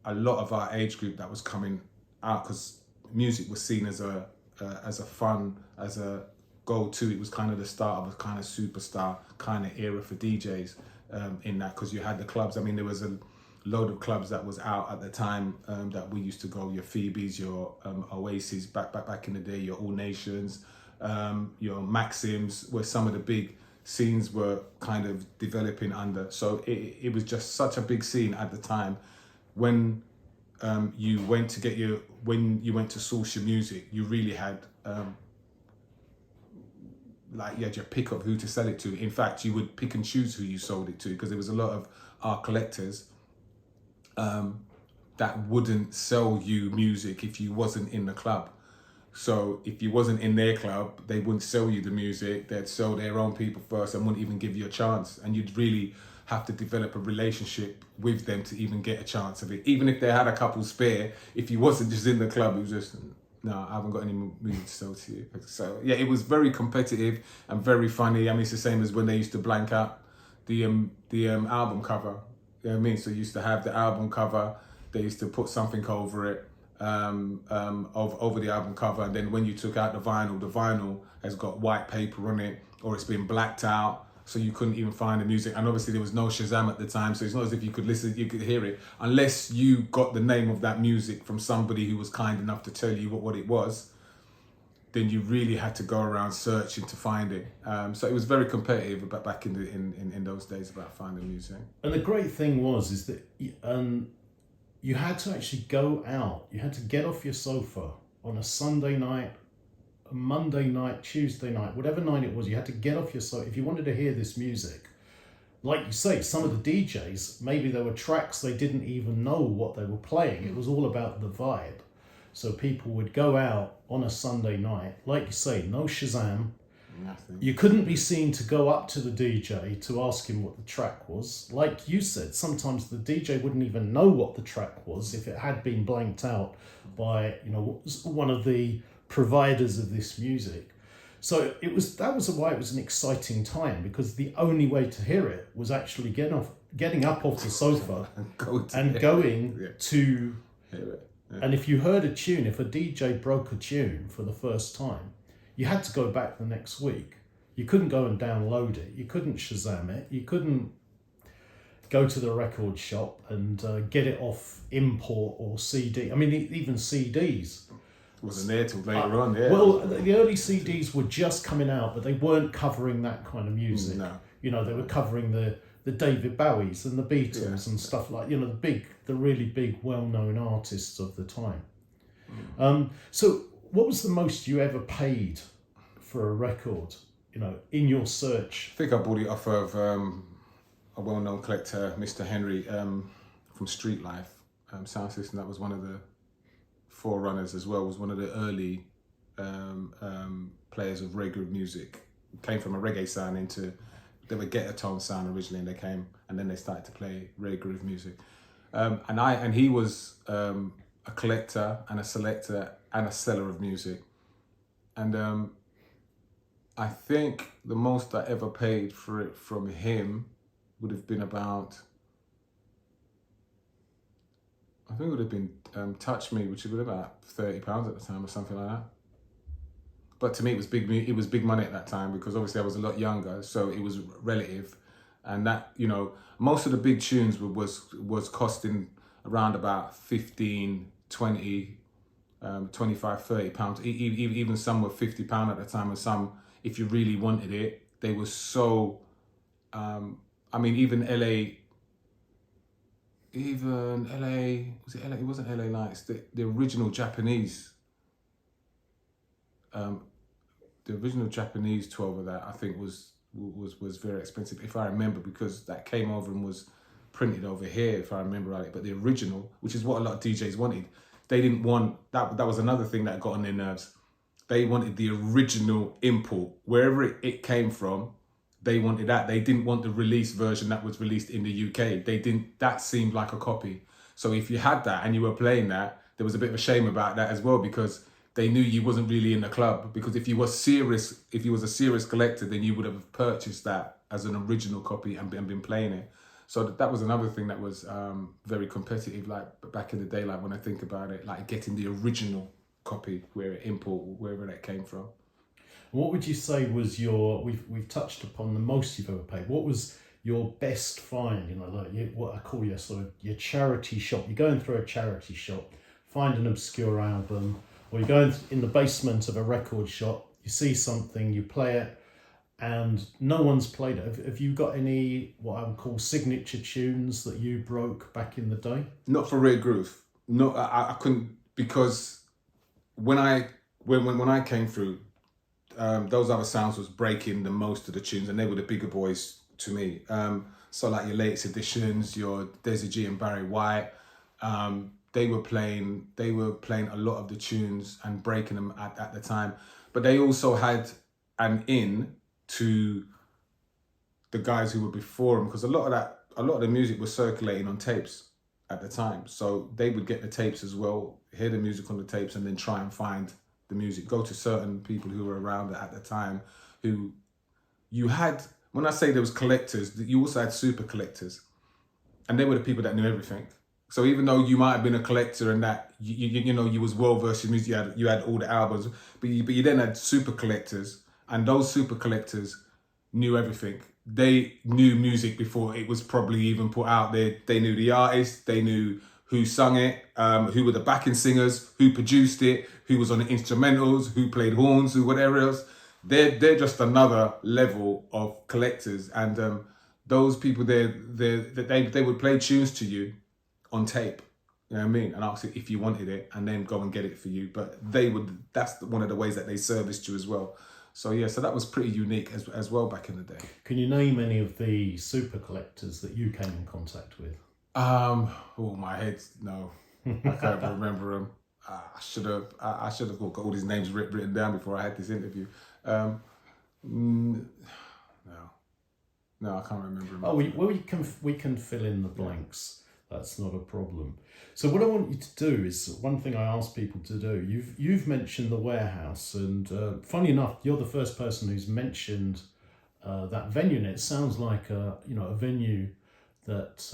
S1: a lot of our age group that was coming out, because music was seen as a fun, as a go-to. It was kind of the start of a kind of superstar kind of era for DJs in that, because you had the clubs. I mean, there was a load of clubs that was out at the time that we used to go. Your Phoebes, your Oasis back in the day, your All Nations, your Maxims, where some of the big scenes were kind of developing under. So it was just such a big scene at the time. When you went to source your music, you really had you had your pick of who to sell it to. In fact, you would pick and choose who you sold it to, because there was a lot of art collectors that wouldn't sell you music if you wasn't in the club. So if you wasn't in their club, they wouldn't sell you the music. They'd sell their own people first and wouldn't even give you a chance. And you'd really have to develop a relationship with them to even get a chance of it. Even if they had a couple spare, if you wasn't just in the club, it was just, no, I haven't got any music to sell to you. So yeah, it was very competitive and very funny. I mean, it's the same as when they used to blank out the album cover. You know what I mean? So you used to have the album cover, they used to put something over it, over the album cover, and then when you took out the vinyl has got white paper on it, or it's been blacked out, so you couldn't even find the music. And obviously there was no Shazam at the time, so it's not as if you could listen, you could hear it, unless you got the name of that music from somebody who was kind enough to tell you what it was. Then you really had to go around searching to find it. So it was very competitive back in those days about finding music.
S2: And the great thing is that you had to actually go out. You had to get off your sofa on a Sunday night, a Monday night, Tuesday night, whatever night it was. You had to get off your sofa if you wanted to hear this music. Like you say, some of the DJs, maybe there were tracks they didn't even know what they were playing. It was all about the vibe. So people would go out on a Sunday night, like you say, no Shazam.
S1: Nothing.
S2: You couldn't be seen to go up to the DJ to ask him what the track was. Like you said, sometimes the DJ wouldn't even know what the track was if it had been blanked out by, one of the providers of this music. So that was why it was an exciting time, because the only way to hear it was actually getting up off the sofa and going to
S1: hear it. Yeah.
S2: And if you heard a tune, if a DJ broke a tune for the first time, you had to go back the next week. You couldn't go and download it. You couldn't Shazam it. You couldn't go to the record shop and get it off import or CD. I mean, even CDs.
S1: Wasn't there till later on, yeah.
S2: Well, the early CDs were just coming out, but they weren't covering that kind of music.
S1: No.
S2: They were covering the David Bowies and the Beatles and stuff like, the really big, well-known artists of the time. So what was the most you ever paid for a record, in your search?
S1: I think I bought it off of a well-known collector, Mr. Henry, from Street Life Sound System. That was one of the forerunners as well, was one of the early players of RAREGROOVE music came from a reggae sound into, they were ghetto tone sound originally, and they came, and then they started to play rare groove music. And he was a collector and a selector and a seller of music. And I think the most I ever paid for it from him would have been about, I think it would have been Touch Me, which would have been about £30 at the time or something like that. But to me, it was big money at that time, because obviously I was a lot younger, so it was relative. And that, you know, most of the big tunes was costing around about 15, 20, 25, £30. Even some were £50 at the time, and some, if you really wanted it, they were so, I mean, even LA, was it LA? It wasn't LA Lights, the original Japanese, the original Japanese 12 of that, I think was very expensive, if I remember, because that came over and was printed over here, if I remember right. But the original, which is what a lot of DJs wanted, they didn't want, that was another thing that got on their nerves. They wanted the original import, wherever it came from, they wanted that. They didn't want the release version that was released in the UK. That seemed like a copy. So if you had that and you were playing that, there was a bit of a shame about that as well, because they knew you wasn't really in the club. Because if you was a serious collector, then you would have purchased that as an original copy and been playing it. So that was another thing that was very competitive, like back in the day, like when I think about it, like getting the original copy, wherever that came from.
S2: What would you say was your, we've touched upon the most you've ever paid. What was your best find, you know, like what I call your sort of your charity shop? You're going through a charity shop, find an obscure album, or you're going in the basement of a record shop, you see something, you play it, and no one's played it. Have you got any, what I would call signature tunes that you broke back in the day?
S1: Not for Rare Groove. No, I couldn't, because when I came through, those other sounds was breaking the most of the tunes, and they were the bigger boys to me. So like your latest editions, your Desi G and Barry White, they were playing a lot of the tunes and breaking them at the time. But they also had an in to the guys who were before them, because a lot of the music was circulating on tapes at the time. So they would get the tapes as well, hear the music on the tapes, and then try and find the music, go to certain people who were around at the time, who you had, when I say there was collectors, you also had super collectors, and they were the people that knew everything. So even though you might have been a collector and that you know you was well versed in music, you had all the albums, but you then had super collectors, and those super collectors knew everything. They knew music before it was probably even put out there. They knew the artist, they knew who sung it, who were the backing singers, who produced it, who was on the instrumentals, who played horns, who whatever else. They're just another level of collectors, and those people they would play tunes to you on tape, you know what I mean, and ask if you wanted it, and then go and get it for you. But that's one of the ways that they serviced you as well. So yeah, so that was pretty unique as well back in the day.
S2: Can you name any of the super collectors that you came in contact with?
S1: Oh, my head, no, I can't remember them. I should have got all these names written down before I had this interview. No, I can't remember them.
S2: Oh, we can fill in the blanks. That's not a problem. So what I want you to do is, one thing I ask people to do, you've mentioned the Warehouse, and funny enough, you're the first person who's mentioned that venue, and it sounds like a venue that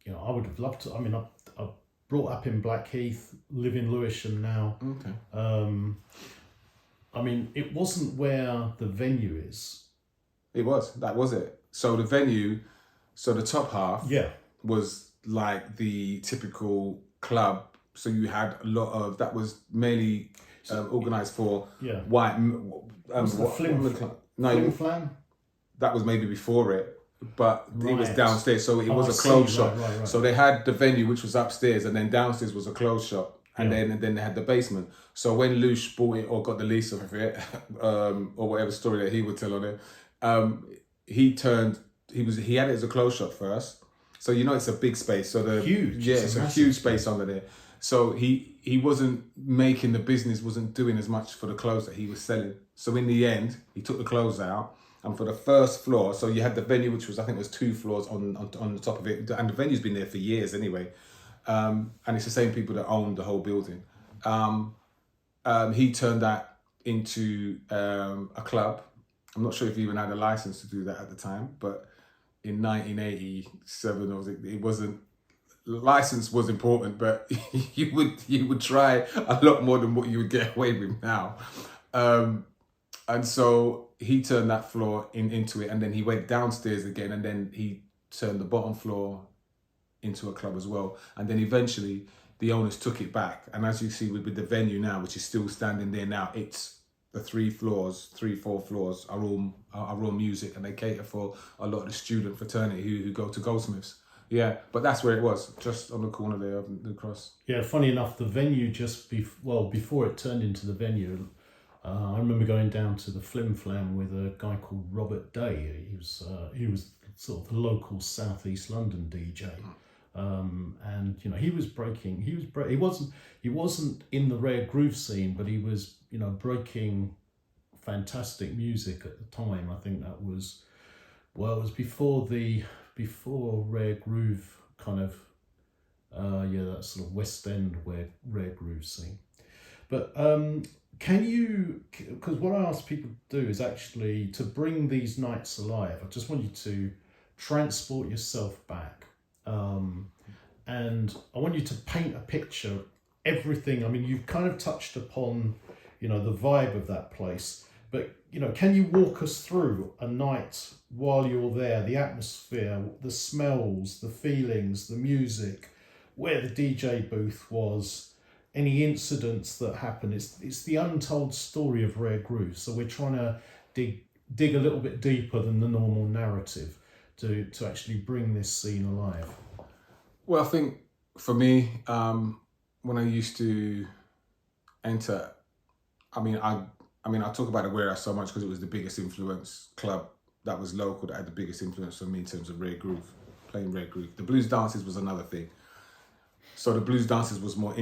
S2: I would have loved to. I mean, I'm brought up in Blackheath, live in Lewisham now.
S1: Okay.
S2: I mean, it wasn't where the venue is.
S1: That was it. So the venue, so the top half was like the typical club. So you had a lot of, that was mainly organised for white.
S2: Flim Flam?
S1: That was maybe before it, but it was downstairs. So it was a clothes shop. Right. So they had the venue, which was upstairs, and then downstairs was a clothes shop. And then they had the basement. So when Lush bought it or got the lease of it, or whatever story that he would tell on it, he had it as a clothes shop first. So it's a big space. So
S2: huge.
S1: It's a huge space under there. So he wasn't making the business, wasn't doing as much for the clothes that he was selling. So in the end, he took the clothes out, and for the first floor, so you had the venue, which was, I think it was 2 floors on the top of it, and the venue's been there for years anyway. And it's the same people that own the whole building. He turned that into a club. I'm not sure if he even had a license to do that at the time, but in 1987, it wasn't. License was important, but you would try a lot more than what you would get away with now. And so he turned that floor into it, and then he went downstairs again, and then he turned the bottom floor into a club as well. And then eventually the owners took it back. And as you see with the venue now, which is still standing there now, it's the 4 floors are all music, and they cater for a lot of the student fraternity who go to Goldsmiths. Yeah, but that's where it was, just on the corner there of the cross.
S2: Yeah, funny enough, the venue before it turned into the venue, I remember going down to the Flim Flam with a guy called Robert Day. He was sort of the local Southeast London DJ, and you know he wasn't in the rare groove scene, but he was breaking fantastic music at the time. I think that was it was before Rare Groove kind of, that sort of West End Rare Groove scene. But can you, because what I ask people to do is actually to bring these nights alive. I just want you to transport yourself back. And I want you to paint a picture of everything. I mean, you've kind of touched upon, the vibe of that place. But, can you walk us through a night while you're there, the atmosphere, the smells, the feelings, the music, where the DJ booth was, any incidents that happen? It's the untold story of Rare Grooves. So we're trying to dig a little bit deeper than the normal narrative to actually bring this scene alive.
S1: Well, I think for me, when I used to enter, I talk about the Warehouse so much because it was the biggest influence club that was local, that had the biggest influence on me in terms of Rare Groove, playing Rare Groove. The blues dances was another thing. So the blues dances was more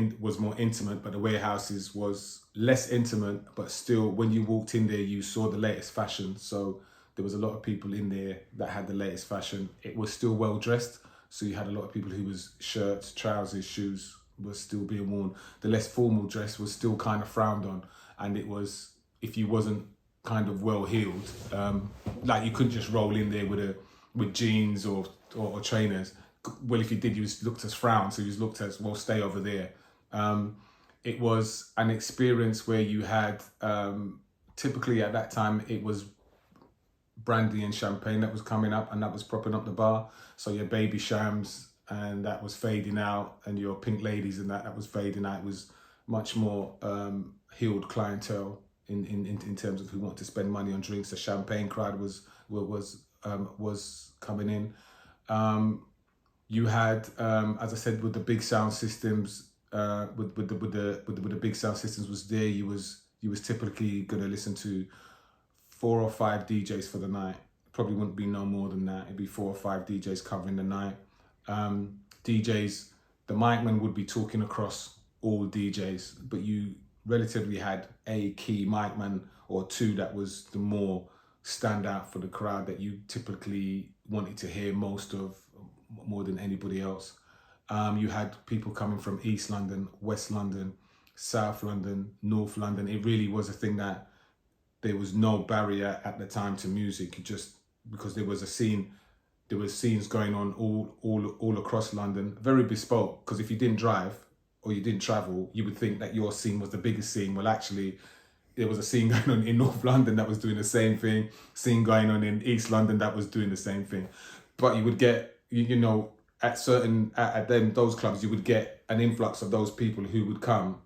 S1: intimate, but the Warehouses was less intimate, but still when you walked in there, you saw the latest fashion. So there was a lot of people in there that had the latest fashion. It was still well dressed. So you had a lot of people who was shirts, trousers, shoes was still being worn. The less formal dress was still kind of frowned on. And it was, if you wasn't kind of well heeled, like you couldn't just roll in there with jeans or trainers. Well, if you did, you was looked as frowned, so you was looked as, well, stay over there. It was an experience where you had, typically at that time, it was brandy and champagne that was coming up, and that was propping up the bar. So your Baby Shams, and that was fading out, and your Pink Ladies and that was fading out. It was much more heeled clientele in terms of who wanted to spend money on drinks. The champagne crowd was coming in. You had, as I said, with the big sound systems, with the big sound systems was there. You was typically gonna listen to 4 or 5 DJs for the night. Probably wouldn't be no more than that. It'd be 4 or 5 DJs covering the night. DJs, the micman would be talking across all DJs, but you relatively had a key micman or 2 that was the more standout for the crowd that you typically wanted to hear most of, more than anybody else. You had people coming from East London, West London, South London, North London. It really was a thing that there was no barrier at the time to music. Because there was a scene, there was scenes going on all across London, very bespoke. Because if you didn't drive or you didn't travel, you would think that your scene was the biggest scene. Well, actually, there was a scene going on in North London that was doing the same thing, scene going on in East London that was doing the same thing. But you would get, at those clubs, you would get an influx of those people who would come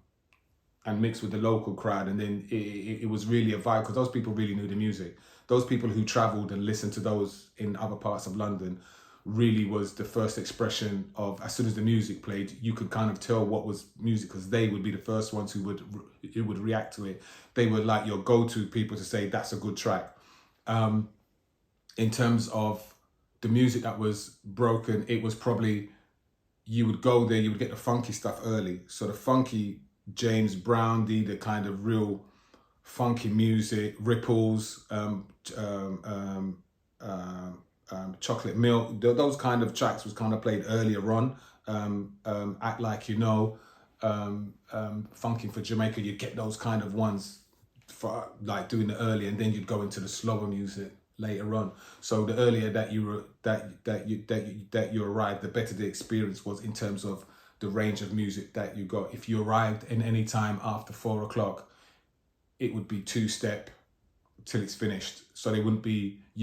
S1: and mix with the local crowd, and then it was really a vibe because those people really knew the music. Those people who travelled and listened to those in other parts of London really was the first expression of, as soon as the music played, you could kind of tell what was music because they would be the first ones who would react to it. They were like your go-to people to say that's a good track. In terms of the music that was broken, it was probably you would go there, you would get the funky stuff early. So the funky James Brown, the kind of real funky music, Ripples, Chocolate Milk, those kind of tracks was kind of played earlier on. Act Like You Know, Funky for Jamaica, you'd get those kind of ones for like doing the early, and then you'd go into the slower music later on. So the earlier that you arrived, the better the experience was in terms of the range of music that you got. If you arrived in any time after 4 o'clock, it would be two-step till it's finished. So you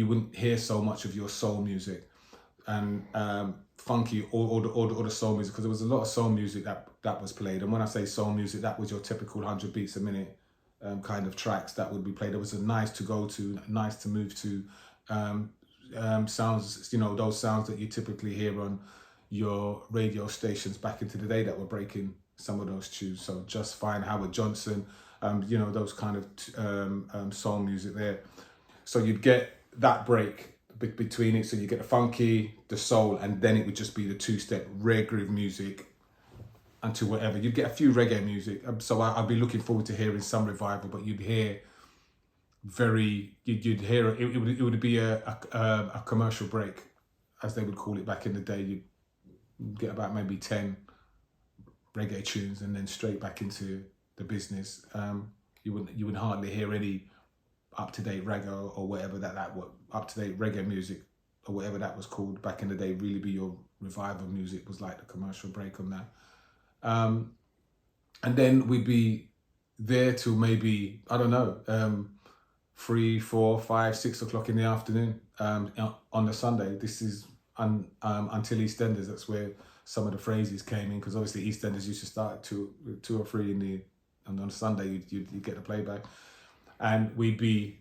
S1: wouldn't hear so much of your soul music and funky or the soul music, because there was a lot of soul music that was played. And when I say soul music, that was your typical 100 beats a minute kind of tracks that would be played. It was a nice to go to, nice to move to, sounds, you know, those sounds that you typically hear on your radio stations back into the day that were breaking some of those tunes. So Just Fine, Howard Johnson, you know, those kind of soul music there. So you'd get that break between it. So you get the funky, the soul, and then it would just be the two-step rare groove music until whatever. You'd get a few reggae music. So I'd be looking forward to hearing some revival, but you'd hear you'd hear it would be a commercial break, as they would call it back in the day. You'd get about maybe 10 reggae tunes and then straight back into the business. You wouldn't hardly hear any up-to-date reggae or whatever that up-to-date reggae music or whatever that was called back in the day. Really be your revival music was like the commercial break on that. And then we'd be there till maybe, I don't know, 3, 4, 5, 6 o'clock in the afternoon on the Sunday. This is until EastEnders. That's where some of the phrases came in, because obviously EastEnders used to start at 2 or 3 and on Sunday you'd get the playback, and we'd be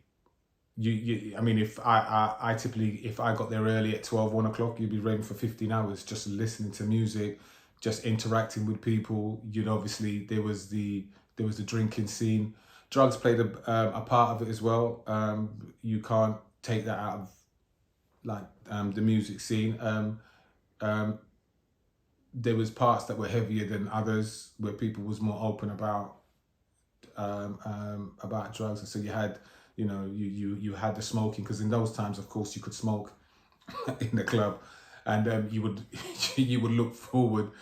S1: I mean, if I typically, if I got there early at 12, 1 o'clock, you'd be ready for 15 hours just listening to music, just interacting with people. You'd obviously, there was the drinking scene. Drugs played a part of it as well. You can't take that out of like the music scene. There was parts that were heavier than others where people was more open about drugs, and so you had, you know, you had the smoking, because in those times, of course, you could smoke in the club, and you would look forward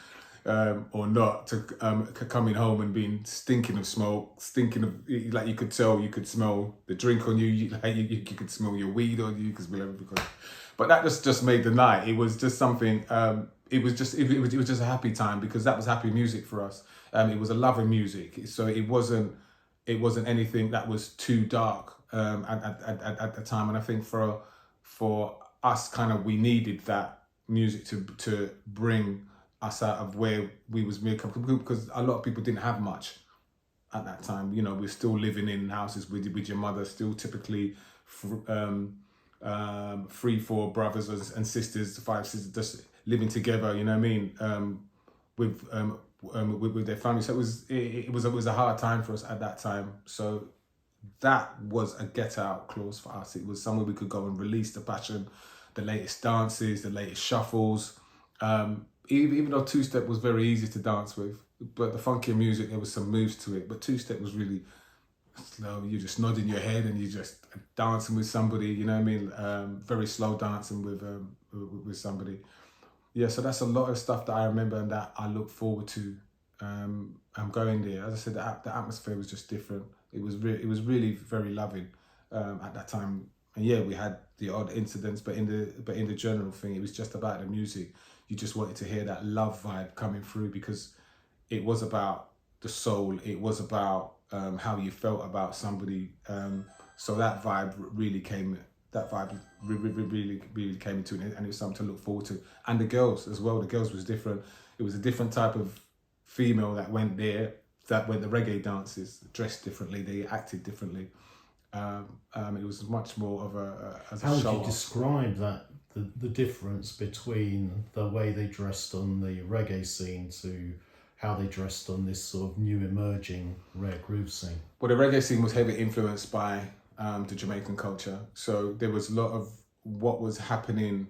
S1: or not to coming home and being stinking of smoke, like you could tell, you could smell the drink on you, you could smell your weed on you, because but that just made the night. It was just something. It was just a happy time, because that was happy music for us. It was a loving music, so it wasn't anything that was too dark at the time. And I think for us, kind of, we needed that music to bring us out of where we was, because a lot of people didn't have much at that time. You know, we're still living in houses with your mother, still typically 3, 4 brothers and sisters, 5 sisters, just living together. You know what I mean? With their family. So it was a hard time for us at that time. So that was a get out clause for us. It was somewhere we could go and release the passion, the latest dances, the latest shuffles. Even though two-step was very easy to dance with, but the funkier music, there was some moves to it. But two-step was really slow. You're just nodding your head and you're just dancing with somebody. You know what I mean? Very slow dancing with somebody. Yeah, so that's a lot of stuff that I remember and that I look forward to. I'm going there. As I said, the atmosphere was just different. It was really very loving at that time. And yeah, we had the odd incidents, but in the general thing, it was just about the music. You just wanted to hear that love vibe coming through, because it was about the soul. It was about how you felt about somebody. So that vibe really came. That vibe really came into it, and it was something to look forward to. And the girls as well. The girls was different. It was a different type of female that went there. That went the reggae dances, dressed differently. They acted differently. It was much more of a
S2: How would
S1: show
S2: you
S1: off.
S2: describe that, the difference between the way they dressed on the reggae scene to how they dressed on this sort of new emerging rare groove scene?
S1: Well, the reggae scene was heavily influenced by the Jamaican culture. So there was a lot of what was happening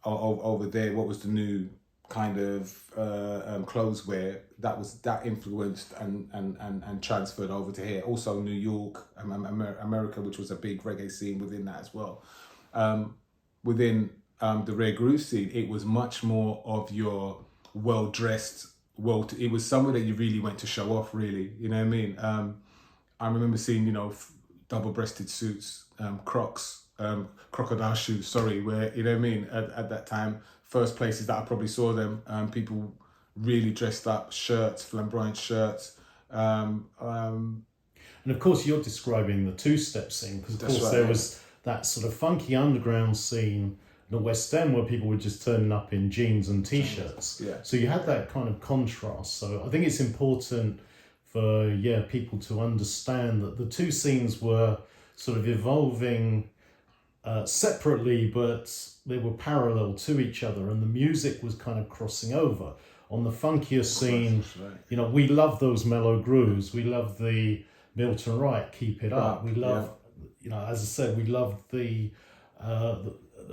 S1: over there, what was the new kind of clothes wear that influenced and transferred over to here. Also New York, America, which was a big reggae scene within that as well. Within the rare groove scene, it was much more of your well-dressed, it was somewhere that you really went to show off, really, you know what I mean? I remember seeing, double-breasted suits, Crocs, crocodile shoes, sorry, where, you know what I mean, at that time, first places that I probably saw them, people really dressed up, shirts, flamboyant shirts.
S2: And of course, you're describing the two-step scene, because of course there was that sort of funky underground scene in the West End where people were just turning up in jeans and t-shirts.
S1: Yeah.
S2: So you had that kind of contrast. So I think it's important for people to understand that the two scenes were sort of evolving separately, but they were parallel to each other, and the music was kind of crossing over. On the funkier scene, we love those mellow grooves. We love the Milton Wright, Keep It Up. We love, as I said, we love the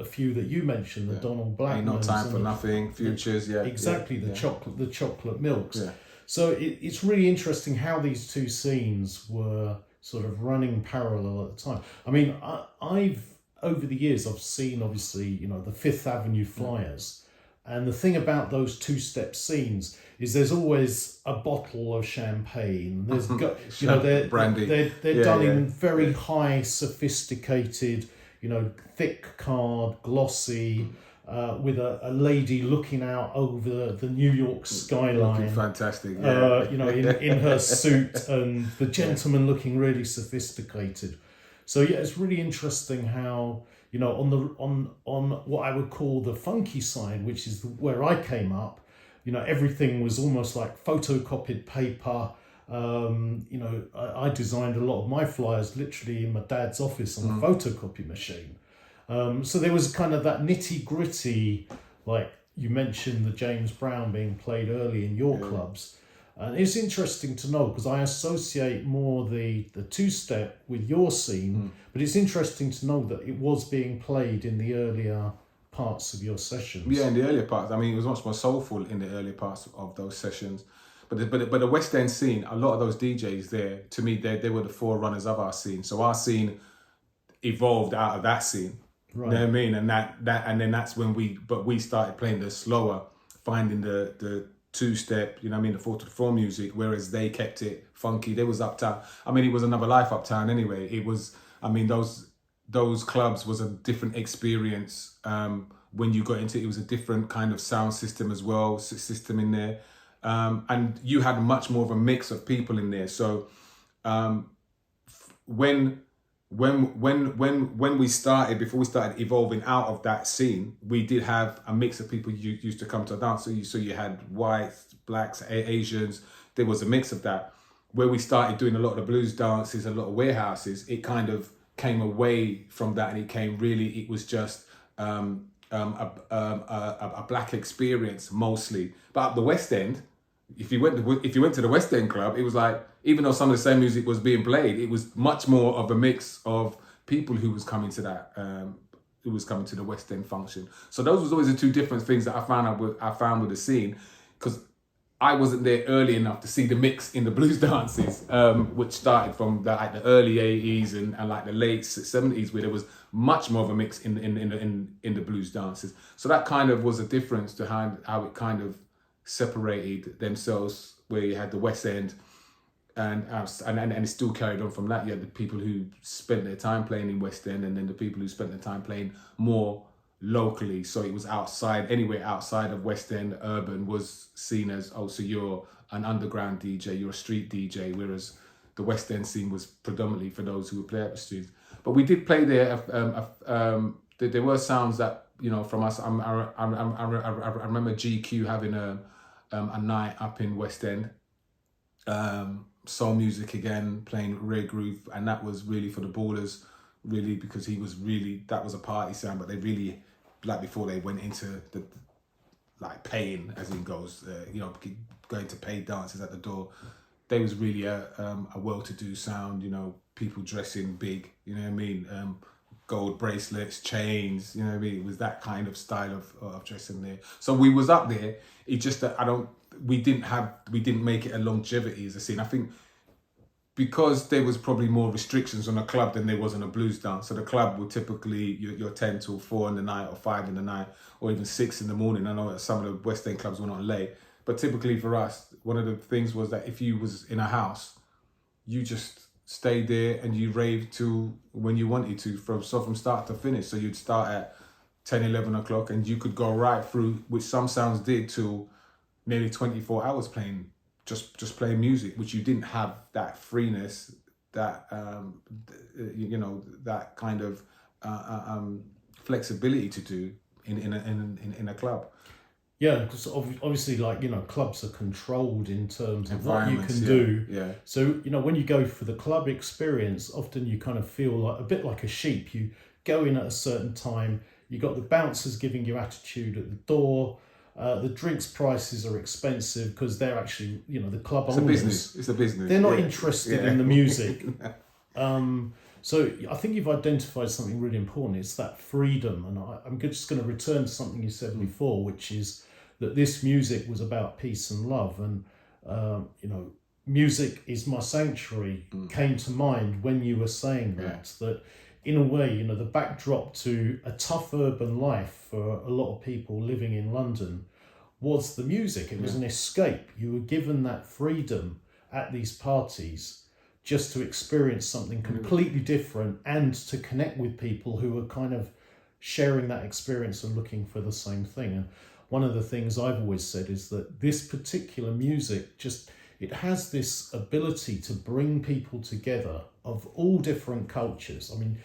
S2: few that you mentioned, the Donald Blackmans.
S1: Ain't No Time for Nothing, Futures,
S2: the chocolate milks.
S1: Yeah.
S2: So it's really interesting how these two scenes were sort of running parallel at the time. I mean, I've over the years I've seen obviously the Fifth Avenue flyers, and the thing about those two-step scenes is there's always a bottle of champagne. There's they're
S1: brandy.
S2: They're done in very high, sophisticated, thick card, glossy, with a lady looking out over the New York skyline.
S1: Looking fantastic.
S2: In her suit, and the gentleman looking really sophisticated. So it's really interesting how on what I would call the funky side, which is where I came up, everything was almost like photocopied paper. I designed a lot of my flyers literally in my dad's office on a photocopy machine. So there was kind of that nitty gritty, like you mentioned the James Brown being played early in your clubs. And it's interesting to know, because I associate more the two-step with your scene, but it's interesting to know that it was being played in the earlier parts of your sessions.
S1: Yeah, in the earlier parts. I mean, it was much more soulful in the earlier parts of those sessions. But the West End scene, a lot of those DJs there, to me, they were the forerunners of our scene. So our scene evolved out of that scene. Right. You know what I mean? And and then that's when we started playing the slower, finding the two-step, the 4-4 music, whereas they kept it funky. They was uptown. I mean, it was another life uptown anyway. It was, those clubs was a different experience. When you got into it, it was a different kind of sound system as well, system in there. And you had much more of a mix of people in there. So when we started, before we started evolving out of that scene, we did have a mix of people used to come to a dance. So you had whites, blacks, Asians. There was a mix of that. Where we started doing a lot of the blues dances, a lot of warehouses, it kind of came away from that, and it was just a black experience mostly. But at the West End, if you went to the West End club, it was like, even though some of the same music was being played, it was much more of a mix of people who was coming to that, who was coming to the West End function. So those was always the two different things that I found with the scene, because I wasn't there early enough to see the mix in the blues dances, which started from the early 80s and like the late 70s, where there was much more of a mix in the blues dances. So that kind of was a difference to how it kind of separated themselves, where you had the West End and it still carried on from that. You had the people who spent their time playing in West End, and then the people who spent their time playing more locally. So it was anywhere outside of West End, urban was seen as, so you're an underground DJ, you're a street DJ, whereas the West End scene was predominantly for those who would play at the streets. But we did play there. There were sounds that, from us. I remember GQ having a night up in West End. Soul music again, playing RAREGROOVE, and that was really for the ballers, really, because that was a party sound. But they really, like, before they went into the paying, as in goes, going to paid dances at the door, they was really a well-to-do sound. People dressing big, you know what I mean, gold bracelets, chains, you know what I mean? It was that kind of style of dressing there. So we was up there. It's just that we didn't make it a longevity as a scene. I think because there was probably more restrictions on a club than there was on a blues dance. So the club would typically, you're 10 till 4 in the night or 5 in the night or even 6 in the morning. I know that some of the West End clubs were not late. But typically for us, one of the things was that if you was in a house, you just stayed there and you raved till when you wanted to, from start to finish. So you'd start at 10, 11 o'clock and you could go right through, which some sounds did, till nearly 24 hours playing, just playing music, which you didn't have that freeness, that, that kind of flexibility to do in a club.
S2: Yeah, because obviously, like, clubs are controlled in terms of what you can do.
S1: Yeah.
S2: So, when you go for the club experience, often you kind of feel like a bit like a sheep. You go in at a certain time, you got the bouncers giving you attitude at the door. The drinks prices are expensive because they're actually, the club owners.
S1: It's a business.
S2: They're not interested in the music. So I think you've identified something really important. It's that freedom. And I'm just going to return to something you said before, which is that this music was about peace and love. And, music is my sanctuary came to mind when you were saying that in a way, the backdrop to a tough urban life for a lot of people living in London was the music. It was an escape. You were given that freedom at these parties just to experience something completely different and to connect with people who were kind of sharing that experience and looking for the same thing. And one of the things I've always said is that this particular music it has this ability to bring people together of all different cultures. I mean,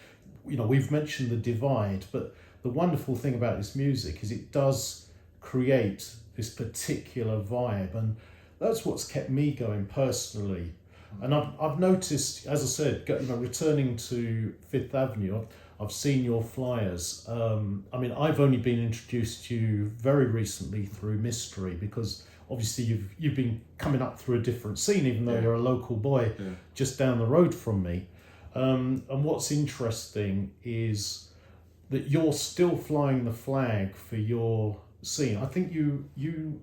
S2: we've mentioned the divide, but the wonderful thing about this music is it does create this particular vibe, and that's what's kept me going personally. And I've noticed, as I said, returning to Fifth Avenue, I've seen your flyers. I've only been introduced to you very recently through MISTRI, because obviously you've been coming up through a different scene, even though you're a local boy just down the road from me. And what's interesting is that you're still flying the flag for your scene. I think you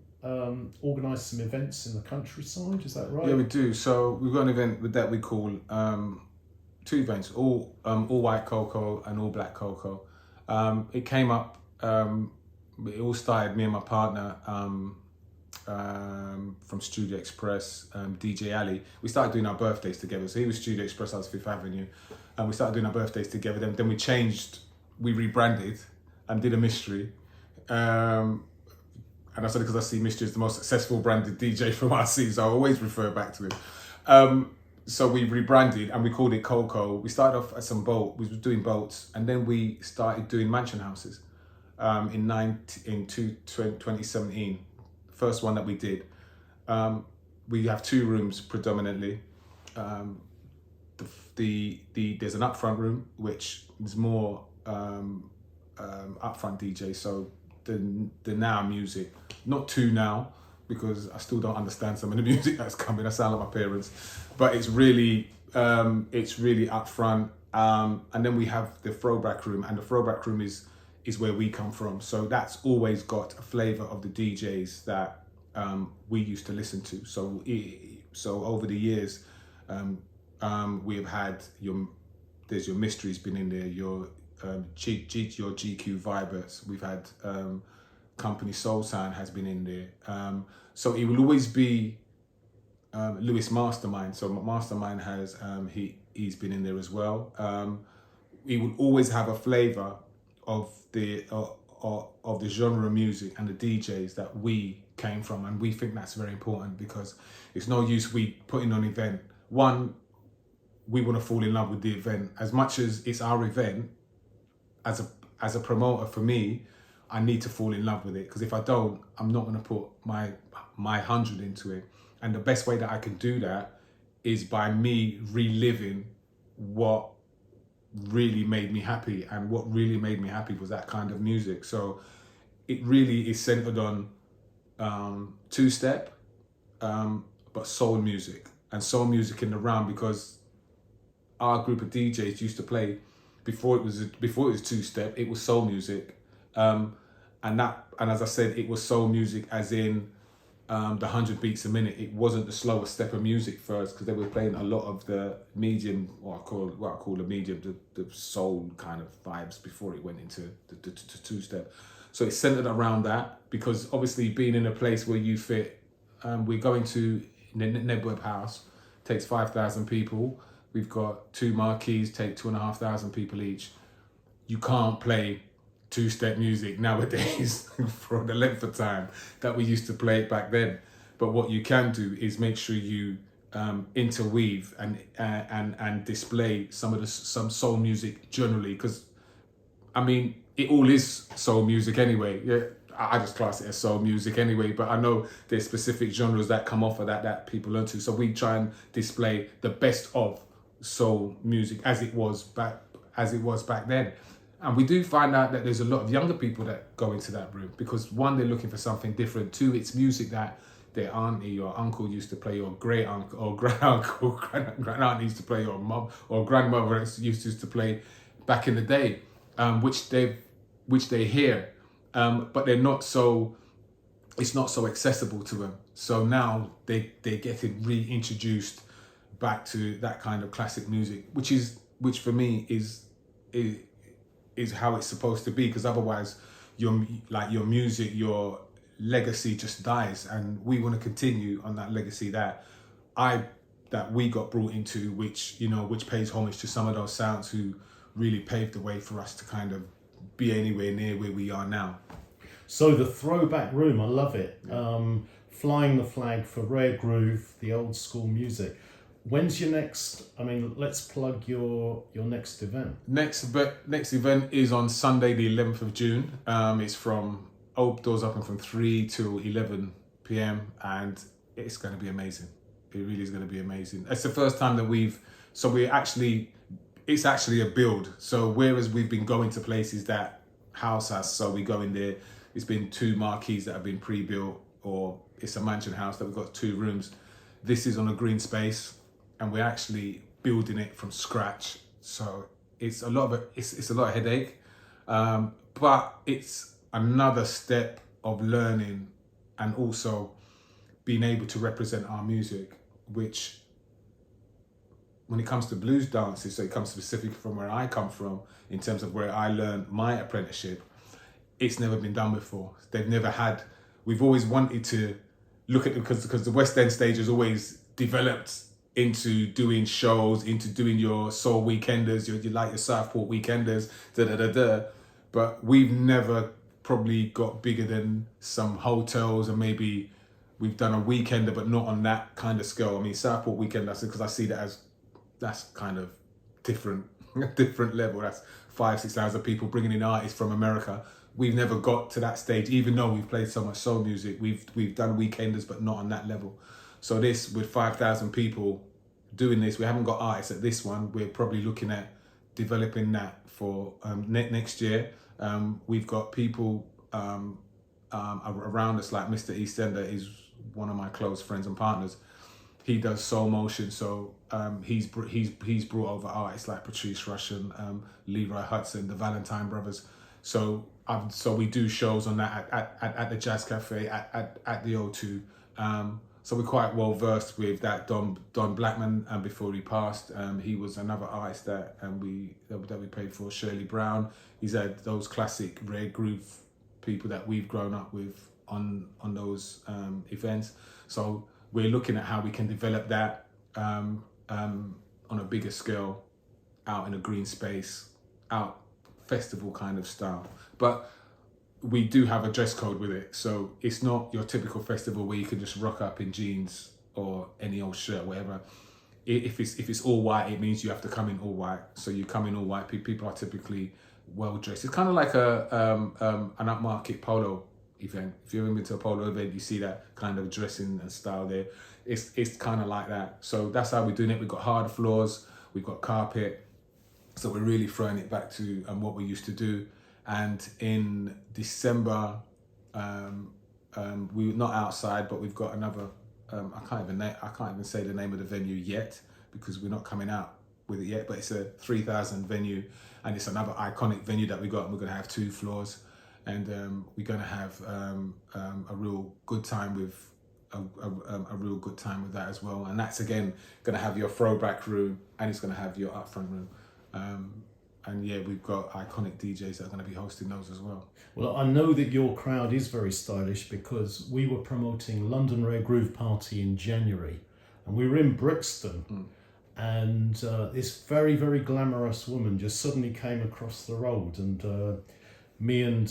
S2: organise some events in the countryside, is that right?
S1: Yeah, we do. So we've got an event with that we call 2 events, all white Coco and all black Coco. It came up, it all started, me and my partner from Studio Express, DJ Ali. We started doing our birthdays together. So he was Studio Express, I was Fifth Avenue. And we started doing our birthdays together. Then we rebranded and did a MISTRI. And I said, because I see MISTRI as the most successful branded DJ from our scene, so I always refer back to him. So we rebranded and we called it Coco. We started off at we were doing boats, and then we started doing mansion houses in 2017. First one that we did. We have 2 rooms predominantly. There's an upfront room, which is more upfront DJ, so the now music, not too now, because I still don't understand some of the music that's coming. I sound like my parents, but it's really upfront. And then we have the throwback room, and the throwback room is where we come from. So that's always got a flavour of the DJs that we used to listen to. So over the years, we have had there's your MISTRI's been in there, your GQ Vibers. We've had Company Soul Sound has been in there. So it will always be Lewis Mastermind. So Mastermind has he's been in there as well. We will always have a flavour of the genre of music and the DJs that we came from, and we think that's very important, because it's no use we putting on an event. One, we want to fall in love with the event as much as it's our event. As a promoter, for me, I need to fall in love with it, because if I don't, I'm not going to put my 100 into it. And the best way that I can do that is by me reliving what really made me happy, and what really made me happy was that kind of music. So it really is centered on 2-step, but soul music, and soul music in the round, because our group of DJs used to play before it was two-step, it was soul music, and as I said, it was soul music as in the 100 beats a minute. It wasn't the slower step of music first, because they were playing a lot of the medium, what I call the medium, the soul kind of vibes before it went into the two-step. So it's centered around that, because obviously being in a place where you fit, we're going to Nedweb House, takes 5,000 people. We've got 2 marquees, take 2,500 people each. You can't play two-step music nowadays for the length of time that we used to play it back then. But what you can do is make sure you interweave and display some soul music generally, because I mean, it all is soul music anyway. Yeah, I just class it as soul music anyway, but I know there's specific genres that come off of that people learn to. So we try and display the best of soul music as it was back then. And we do find out that there's a lot of younger people that go into that room, because one, they're looking for something different. Two, it's music that their auntie or uncle used to play, or great uncle or grand uncle, grand aunt used to play, or mum or grandmother used to play back in the day, which they hear, but they're not so. It's not so accessible to them. So now they're getting reintroduced back to that kind of classic music, which for me is how it's supposed to be, because otherwise your music, your legacy just dies, and we want to continue on that legacy that we got brought into, which pays homage to some of those sounds who really paved the way for us to kind of be anywhere near where we are now.
S2: So the throwback room, I love it. Flying the flag for Rare Groove, the old school music. When's your next? I mean, let's plug your next event.
S1: Next event is on Sunday, the 11th of June. It's from doors open from 3 till 11 p.m. and it's going to be amazing. It really is going to be amazing. It's the first time that it's actually a build. So whereas we've been going to places that house us, so we go in there, it's been 2 marquees that have been pre-built, or it's a mansion house that we've got 2 rooms. This is on a green space, and we're actually building it from scratch. So it's a lot of headache, but it's another step of learning and also being able to represent our music, which when it comes to blues dances, so it comes specifically from where I come from, in terms of where I learned my apprenticeship, it's never been done before. We've always wanted to look at it, because the West End stage has always developed into doing shows, into doing your soul weekenders, your Southport weekenders, but we've never probably got bigger than some hotels, and maybe we've done a weekender, but not on that kind of scale. I mean, Southport weekend, because I see that's kind of different level. That's 5,000-6,000 people bringing in artists from America. We've never got to that stage, even though we've played so much soul music. We've done weekenders, but not on that level. So this, with 5,000 people doing this, we haven't got artists at this one. We're probably looking at developing that for next year. We've got people around us, like Mr. Eastender is one of my close friends and partners. He does soul motion, so he's brought over artists like Patrice Rushen, Leroy Hudson, the Valentine Brothers. So we do shows on that at the Jazz Cafe, at the O2. So we're quite well versed with that. Don Blackman, before he passed, he was another artist that we played for. Shirley Brown. He's had those classic rare groove people that we've grown up with on those events. So we're looking at how we can develop that on a bigger scale, out in a green space, out festival kind of style. But we do have a dress code with it, so it's not your typical festival where you can just rock up in jeans or any old shirt, whatever. If it's all white, it means you have to come in all white. So you come in all white. People are typically well dressed. It's kind of like an upmarket polo event. If you've ever been to a polo event, you see that kind of dressing and style there. It's kind of like that. So that's how we're doing it. We've got hard floors, we've got carpet. So we're really throwing it back to what we used to do. And in December, we're not outside, but we've got another. I can't even say the name of the venue yet, because we're not coming out with it yet, but it's a 3,000 venue, and it's another iconic venue that we got, and we're going to have 2 floors, and we're going to have a real good time with a real good time with that as well. And that's again going to have your throwback room, and it's going to have your upfront room. And yeah, we've got iconic DJs that are going to be hosting those as well.
S2: Well, I know that your crowd is very stylish because we were promoting London Rare Groove Party in January, and we were in Brixton, and this very, very glamorous woman just suddenly came across the road, and me and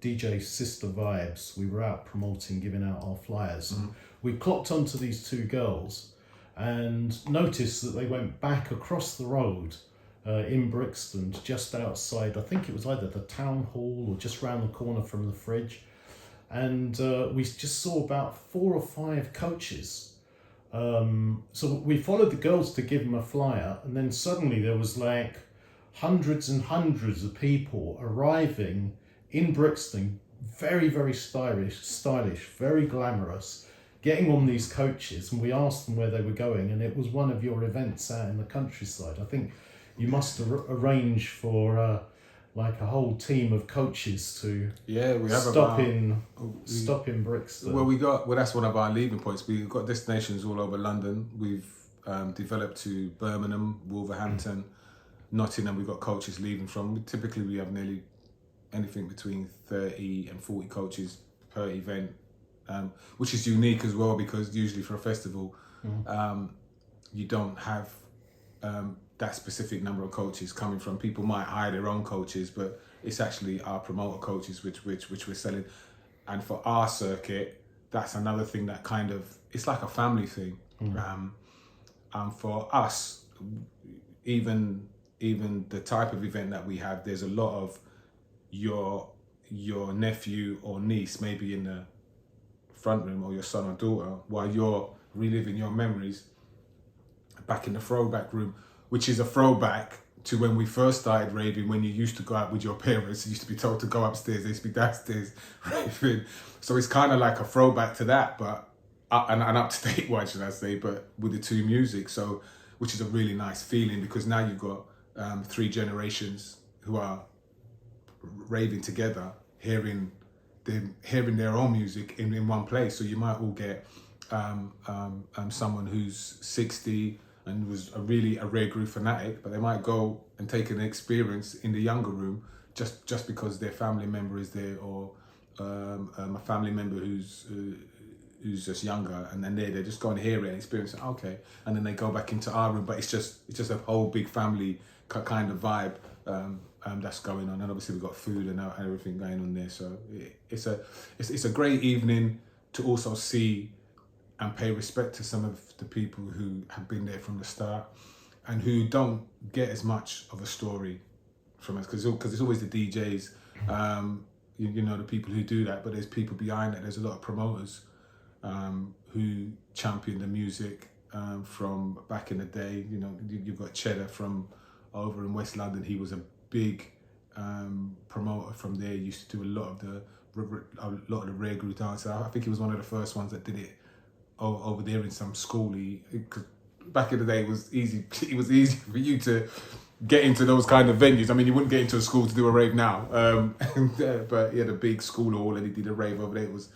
S2: DJ Sweet Vybz, we were out promoting, giving out our flyers. We clocked onto these 2 girls and noticed that they went back across the road in Brixton, just outside, I think it was either the town hall or just round the corner from the fridge. And we just saw about 4 or 5 coaches. So we followed the girls to give them a flyer, and then suddenly there was like hundreds and hundreds of people arriving in Brixton, very, very stylish, very glamorous, getting on these coaches. And we asked them where they were going, and it was one of your events out in the countryside. I think you must arrange for like a whole team of coaches to
S1: We have
S2: stop in Brixton.
S1: Well, that's one of our leaving points. We've got destinations all over London. We've developed to Birmingham, Wolverhampton, Nottingham. We've got coaches leaving from. Typically, we have nearly anything between 30 and 40 coaches per event, which is unique as well, because usually for a festival, you don't have that specific number of coaches coming from. People might hire their own coaches, but it's actually our promoter coaches which we're selling. And for our circuit, that's another thing that kind of, it's like a family thing. For us, even the type of event that we have, there's a lot of your nephew or niece maybe in the front room, or your son or daughter, while you're reliving your memories back in the throwback room, which is a throwback to when we first started raving, when you used to go out with your parents. You used to be told to go upstairs, they used to be downstairs raving. So it's kind of like a throwback to that, but an up-to-date one, should I say, but with the 2 music. So, which is a really nice feeling, because now you've got 3 generations who are raving together, hearing their own music in one place. So you might all get someone who's 60 and was a rare groove fanatic, but they might go and take an experience in the younger room just because their family member is there, or a family member who's just younger, and then they just go and hear it and experience it. Okay, and then they go back into our room, but it's just a whole big family kind of vibe that's going on. And obviously we've got food and everything going on there, so it's a great evening to also see and pay respect to some of the people who have been there from the start and who don't get as much of a story from us, because it's always the DJs, you know, the people who do that, but there's people behind it. There's a lot of promoters who champion the music from back in the day. You know, you've got Cheddar from over in West London. He was a big promoter from there. He used to do a lot of the rare groove dance. I think he was one of the first ones that did it over there in some school. Back in the day, it was easy. It was easy for you to get into those kind of venues. I mean, you wouldn't get into a school to do a rave now, but he had a big school hall and he did a rave over there. It was,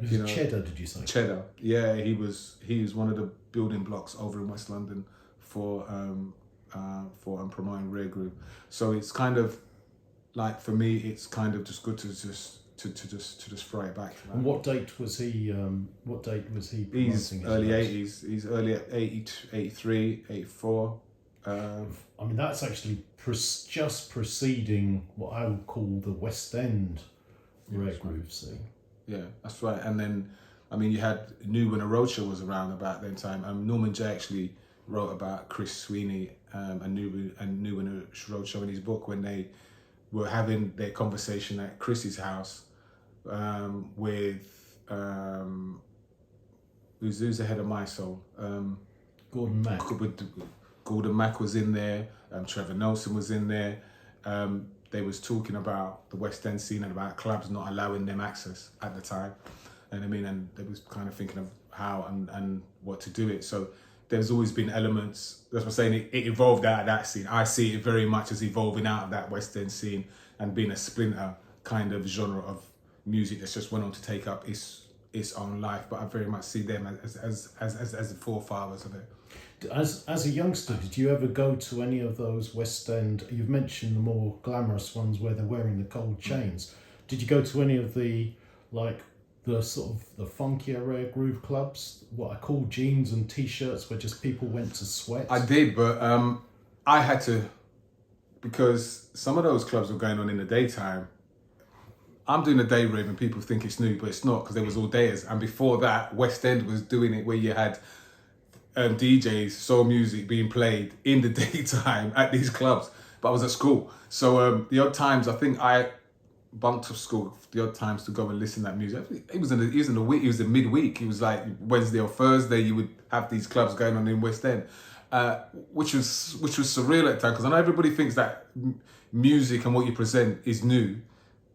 S1: you know,
S2: Cheddar, did you say?
S1: Cheddar, yeah. He was one of the building blocks over in West London for promoting Rare Groove. So it's kind of like, for me, it's kind of just good to just throw it back.
S2: And what date was he? Promoting?
S1: He's early 80s. He's early 80, 83, 84.
S2: I mean, that's actually just preceding what I would call the West End Rare Groove scene.
S1: Yeah, that's right. And then, I mean, you had New When a Roadshow was around about that time. Norman J actually wrote about Chris Sweeney and New When a Roadshow in his book, when they were having their conversation at Chris's house with who's the head of My Soul?
S2: Gordon Mack.
S1: Gordon Mack was in there. Trevor Nelson was in there. They was talking about the West End scene and about clubs not allowing them access at the time. And I mean, and they was kind of thinking of how and what to do it. So there's always been elements. That's what I'm saying. It evolved out of that scene. I see it very much as evolving out of that West End scene and being a splinter kind of genre of music that's just went on to take up its own life. But I very much see them as the forefathers of it.
S2: As a youngster, did you ever go to any of those West End? You've mentioned the more glamorous ones where they're wearing the gold chains. Did you go to any of the sort of the funkier rare groove clubs? What I call jeans and t-shirts, where just people went to sweat.
S1: I did, but I had to, because some of those clubs were going on in the daytime. I'm doing a day rave and people think it's new, but it's not, because there was all dayers. And before that, West End was doing it where you had DJs, soul music being played in the daytime at these clubs. But I was at school, so the odd times I think I bunked off school the odd times to go and listen to that music. It was in the week. It was in midweek. It was like Wednesday or Thursday. You would have these clubs going on in West End, which was surreal at times, because I know everybody thinks that music and what you present is new.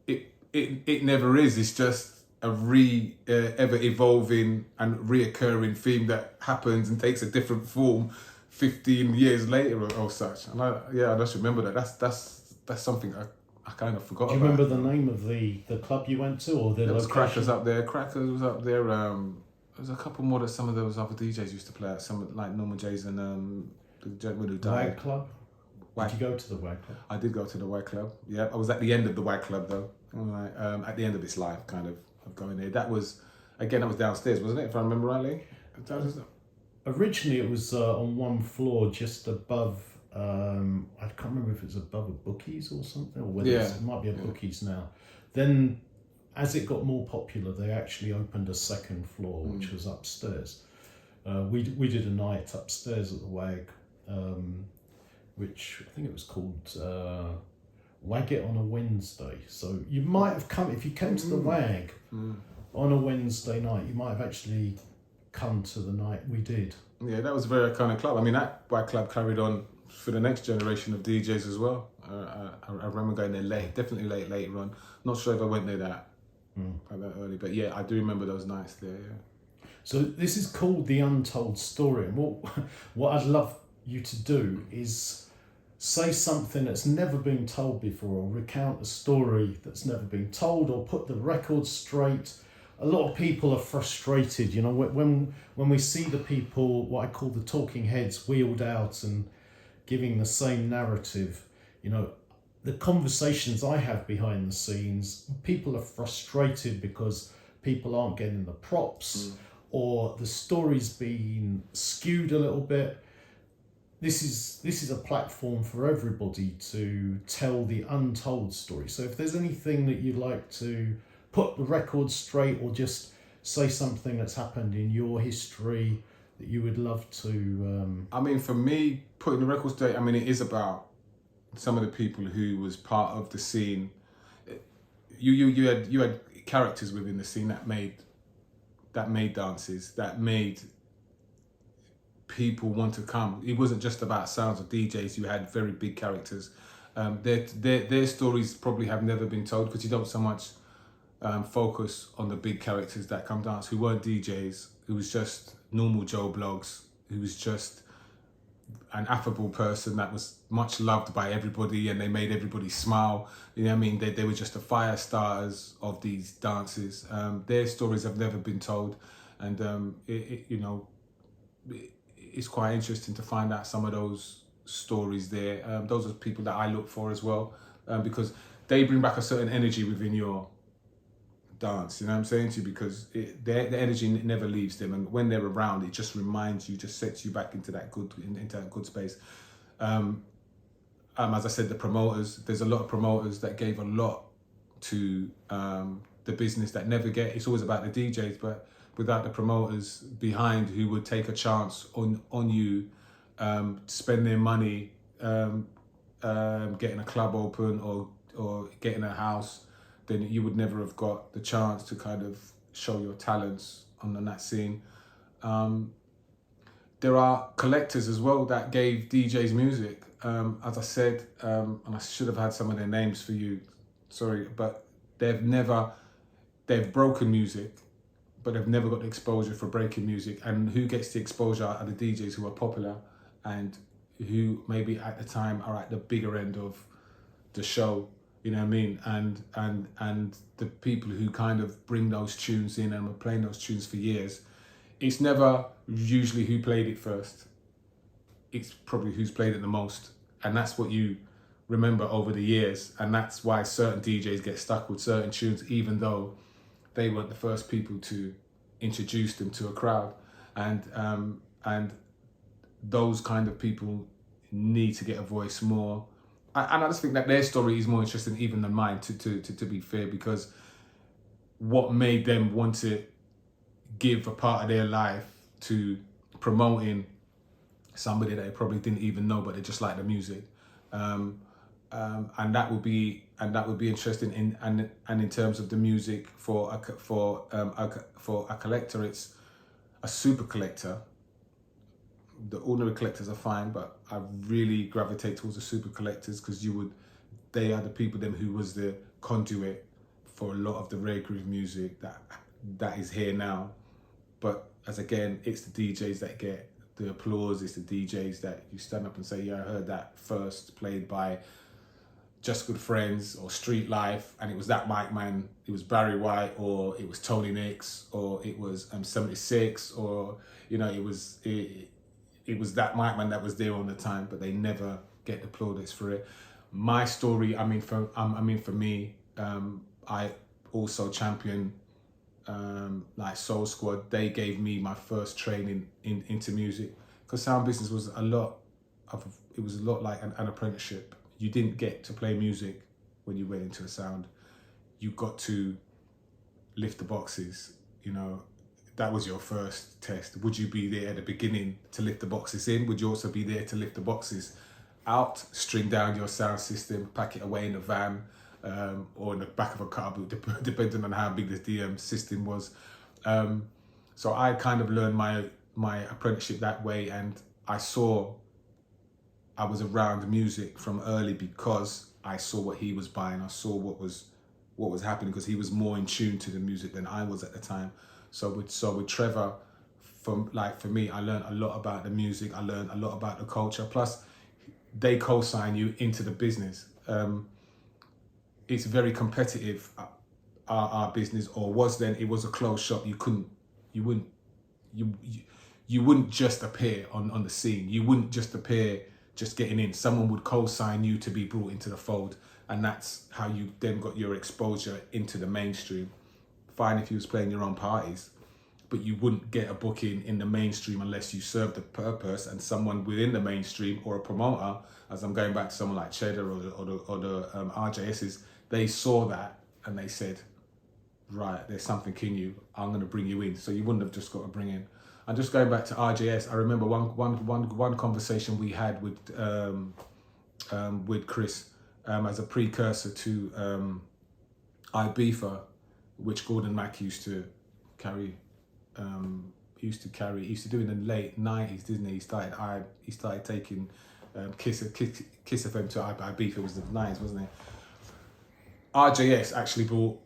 S1: It never is. It's just a ever evolving and reoccurring theme that happens and takes a different form 15 years later or such. And I just remember that. That's something I kind of forgot about.
S2: Do you remember the name of the club you went to, or the
S1: There was
S2: location?
S1: Crackers up there. Crackers was up there. There was a couple more that some of those other DJs used to play at. Some like Norman J's and the gentleman who died.
S2: Wag Club?
S1: Wag.
S2: Did you go to the Wag Club?
S1: I did go to the Wag Club. Yeah, I was at the end of the Wag Club though. At the end of its life, kind of going there. That was downstairs, wasn't it? If I remember rightly.
S2: Originally, it was on one floor, just above. I can't remember if it's above a bookies or something, or whether it might be a bookies now. Then, as it got more popular, they actually opened a second floor, which was upstairs. We did a night upstairs at the Wag, which I think it was called Wag It on a Wednesday. So you might have come, if you came to the Wag on a Wednesday night, you might have actually come to the night we did.
S1: Yeah, that was a very iconic club. I mean, that Wag Club carried on for the next generation of DJs as well. I remember going there definitely later on. Not sure if I went there that early, but yeah, I do remember those nights there. Yeah.
S2: So this is called the Untold Story, and what I'd love you to do is say something that's never been told before, or recount a story that's never been told, or put the record straight. A lot of people are frustrated, you know, when we see the people, what I call the talking heads, wheeled out and giving the same narrative. You know, the conversations I have behind the scenes, people are frustrated because people aren't getting the props, or the story's been skewed a little bit. This is a platform for everybody to tell the untold story. So if there's anything that you'd like to put the record straight, or just say something that's happened in your history that you would love to...
S1: I mean, for me, putting the record straight, I mean, it is about some of the people who was part of the scene. You had characters within the scene that made dances, that made people want to come. It wasn't just about sounds of DJs. You had very big characters. Their stories probably have never been told, because you don't so much focus on the big characters that come dance, who weren't DJs, who was just normal Joe Blogs, who was just an affable person that was much loved by everybody, and they made everybody smile. You know what I mean? They were just the fire starters of these dances. Their stories have never been told, and it's quite interesting to find out some of those stories there. Those are people that I look for as well, because they bring back a certain energy within your dance, you know what I'm saying to you, because the energy never leaves them, and when they're around, it just reminds you, just sets you back into that good space. As I said, the promoters, there's a lot of promoters that gave a lot to the business that never get. It's always about the DJs, but without the promoters behind who would take a chance on you, spend their money getting a club open or getting a house, then you would never have got the chance to kind of show your talents on that scene. There are collectors as well that gave DJs music. As I said, and I should have had some of their names for you, sorry, but they've broken music. but they've never got the exposure for breaking music. And who gets the exposure are the DJs who are popular and who maybe at the time are at the bigger end of the show, you know what I mean? And the people who kind of bring those tunes in and were playing those tunes for years, it's never usually who played it first. It's probably who's played it the most. And that's what you remember over the years. And that's why certain DJs get stuck with certain tunes, even though they weren't the first people to introduce them to a crowd. And those kind of people need to get a voice more. And I just think that their story is more interesting even than mine, to be fair, because what made them want to give a part of their life to promoting somebody that they probably didn't even know, but they just like the music, and that would be interesting. In terms of the music for a collector, it's a super collector. The ordinary collectors are fine, but I really gravitate towards the super collectors because they are the people then who was the conduit for a lot of the rare groove music that is here now. But as again, it's the DJs that get the applause. It's the DJs that you stand up and say, yeah, I heard that first played by Just Good Friends or Street Life, and it was that mic man, it was Barry White, or it was Tony Nicks, or it was 76, or it was that mic man that was there all the time, but they never get the plaudits for it. My story, for me, I also champion like Soul Squad. They gave me my first training into music, because sound business was a lot like an apprenticeship. You didn't get to play music when you went into a sound. You got to lift the boxes, That was your first test. Would you be there at the beginning to lift the boxes in? Would you also be there to lift the boxes out, string down your sound system, pack it away in a van, or in the back of a car boot, depending on how big the system was. So I kind of learned my apprenticeship that way, and I was around music from early because I saw what he was buying. I saw what was happening, because he was more in tune to the music than I was at the time. So with Trevor, for me, I learned a lot about the music. I learned a lot about the culture. Plus, they co-sign you into the business. It's very competitive. Our business, or was then, it was a closed shop. You wouldn't just appear on the scene. You wouldn't just appear just getting in. Someone would co-sign you to be brought into the fold, and that's how you then got your exposure into the mainstream. Fine if you was playing your own parties, but you wouldn't get a booking in the mainstream unless you served the purpose, and someone within the mainstream or a promoter, as I'm going back to someone like Cheddar or the RJSs, they saw that and they said, right, there's something in you, I'm going to bring you in. So you wouldn't have just got to bring in. And just going back to RJS, I remember one conversation we had with Chris as a precursor to Ibiza, which Gordon Mack used to carry. He used to do in the late 90s, didn't he? He started taking Kiss FM to Ibiza. It was the 90s, wasn't it? RJS actually brought,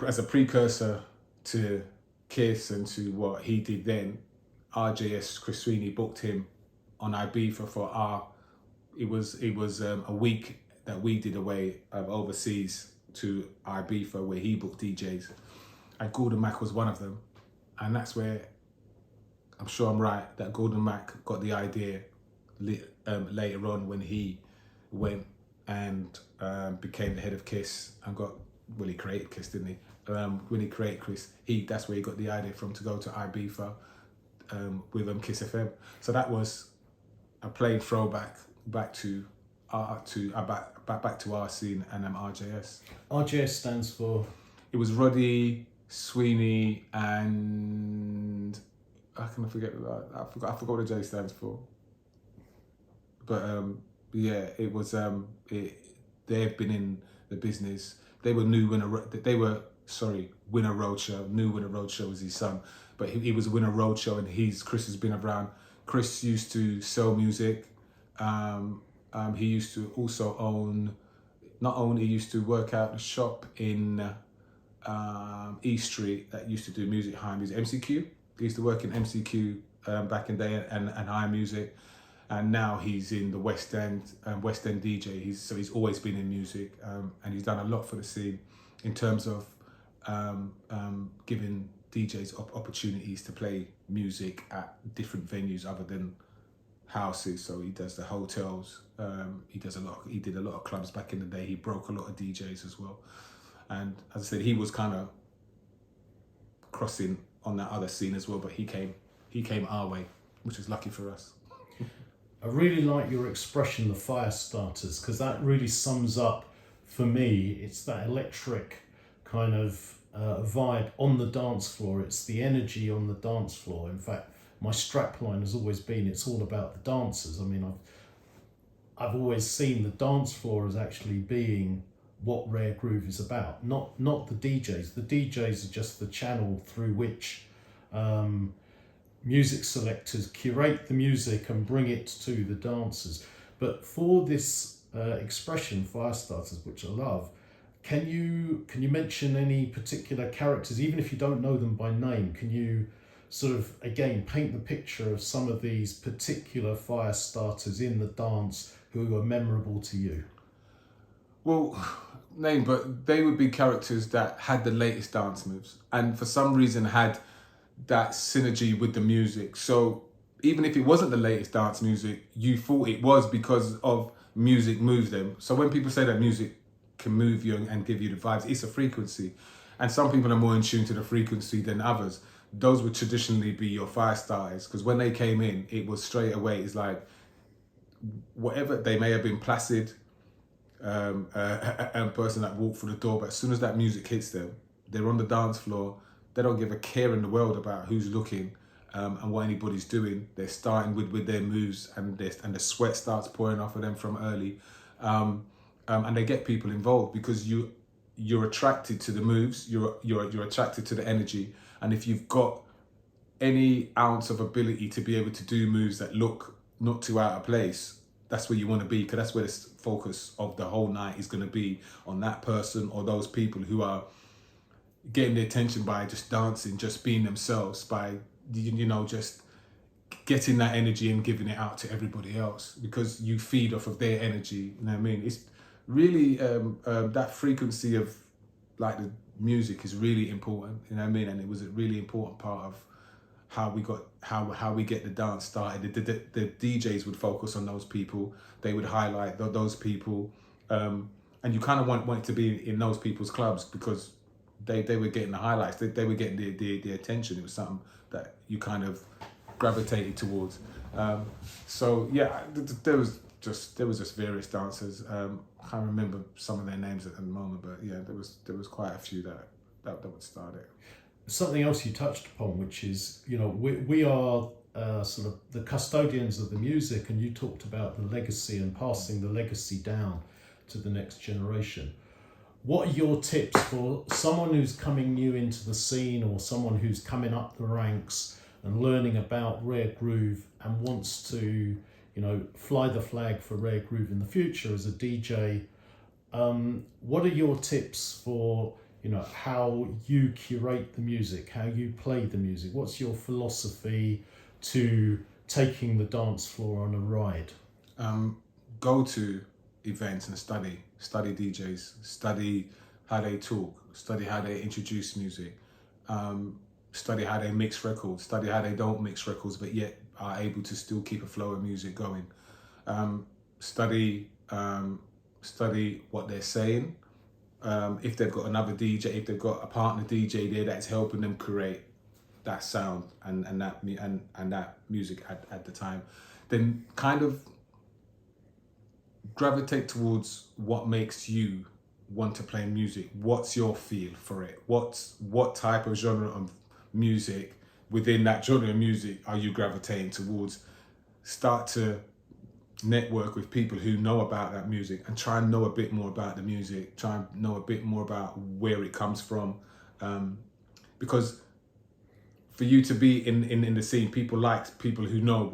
S1: as a precursor to Kiss and to what he did then, RJS, Chris Sweeney booked him on Ibiza for it was a week that we did away overseas to Ibiza, where he booked DJs, and Gordon Mack was one of them. And that's where, I'm sure I'm right, that Gordon Mack got the idea later on when he went and became the head of Kiss and he created Kiss, didn't he? When he created Kiss, that's where he got the idea from, to go to Ibiza with Kiss FM. So that was a plain throwback back to our scene and RJS.
S2: RJS stands for?
S1: It was Roddy, Sweeney, and I forgot what the J stands for. But yeah, it was they've been in the business. They were Winner Roadshow. Winner Roadshow was his son, but he was Winner Roadshow, and Chris has been around. Chris used to sell music. He used to also he used to work out a shop in East Street that used to do music, high music, MCQ. He used to work in MCQ back in the day and high music. And now he's in the West End DJ. He's always been in music, and he's done a lot for the scene in terms of giving DJs opportunities to play music at different venues other than houses. So he does the hotels. He did a lot of clubs back in the day. He broke a lot of DJs as well. And as I said, he was kind of crossing on that other scene as well. But he came our way, which was lucky for us.
S2: I really like your expression, the fire starters, because that really sums up, for me, it's that electric kind of vibe on the dance floor. It's the energy on the dance floor. In fact, my strapline has always been, it's all about the dancers. I mean, I've always seen the dance floor as actually being what Rare Groove is about, not the DJs. The DJs are just the channel through which music selectors curate the music and bring it to the dancers. But for this expression, fire starters, which I love, can you mention any particular characters, even if you don't know them by name? Can you sort of, again, paint the picture of some of these particular fire starters in the dance who are memorable to you?
S1: Well, name, but they would be characters that had the latest dance moves and for some reason had that synergy with the music. So even if it wasn't the latest dance music, you thought it was because of music moves them. So when people say that music can move you and give you the vibes, it's a frequency. And some people are more in tune to the frequency than others. Those would traditionally be your fire starters, because when they came in, it was straight away, it's like, whatever, they may have been placid, a person that walked through the door, but as soon as that music hits them, they're on the dance floor. They don't give a care in the world about who's looking and what anybody's doing. They're starting with their moves, and the sweat starts pouring off of them from early, and they get people involved because you're attracted to the moves. You're attracted to the energy, and if you've got any ounce of ability to be able to do moves that look not too out of place, that's where you want to be, because that's where the focus of the whole night is going to be, on that person or those people who are getting the attention by just dancing, just being themselves, by just getting that energy and giving it out to everybody else, because you feed off of their energy. You know what I mean? It's really that frequency of like the music is really important. You know what I mean? And it was a really important part of how we get the dance started. The DJs would focus on those people. They would highlight those people, and you kind of want it to be in those people's clubs because they were getting the highlights. They were getting the attention. It was something that you kind of gravitated towards. So yeah, there was just various dancers. I can't remember some of their names at the moment, but yeah, there was quite a few that would start it.
S2: Something else you touched upon, which is, we are sort of the custodians of the music, and you talked about the legacy and passing the legacy down to the next generation. What are your tips for someone who's coming new into the scene, or someone who's coming up the ranks and learning about Rare Groove and wants to, fly the flag for Rare Groove in the future as a DJ? What are your tips for, how you curate the music, how you play the music? What's your philosophy to taking the dance floor on a ride?
S1: Go to events and study DJs, study how they talk, study how they introduce music, study how they mix records, study how they don't mix records but yet are able to still keep a flow of music going. Study what they're saying. If they've got another DJ, if they've got a partner DJ there that's helping them create that sound and that music at the time, then kind of gravitate towards what makes you want to play music. What's your feel for it? What type of genre of music within that genre of music are you gravitating towards? Start to network with people who know about that music and try and know a bit more about the music, try and know a bit more about where it comes from, because for you to be in the scene, people like people who know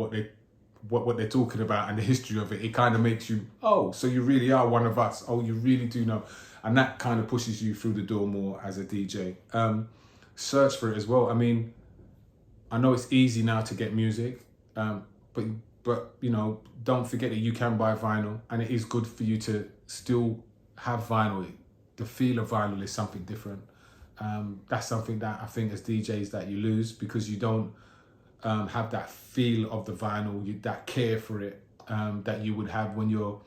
S1: what they're talking about and the history of it, it kind of makes you, oh, so you really are one of us. Oh, you really do know. And that kind of pushes you through the door more as a DJ. Search for it as well. I mean, I know it's easy now to get music, but you know, don't forget that you can buy vinyl, and it is good for you to still have vinyl. The feel of vinyl is something different. That's something that I think as DJs that you lose, because you don't have that feel of the vinyl, that care for it that you would have when you're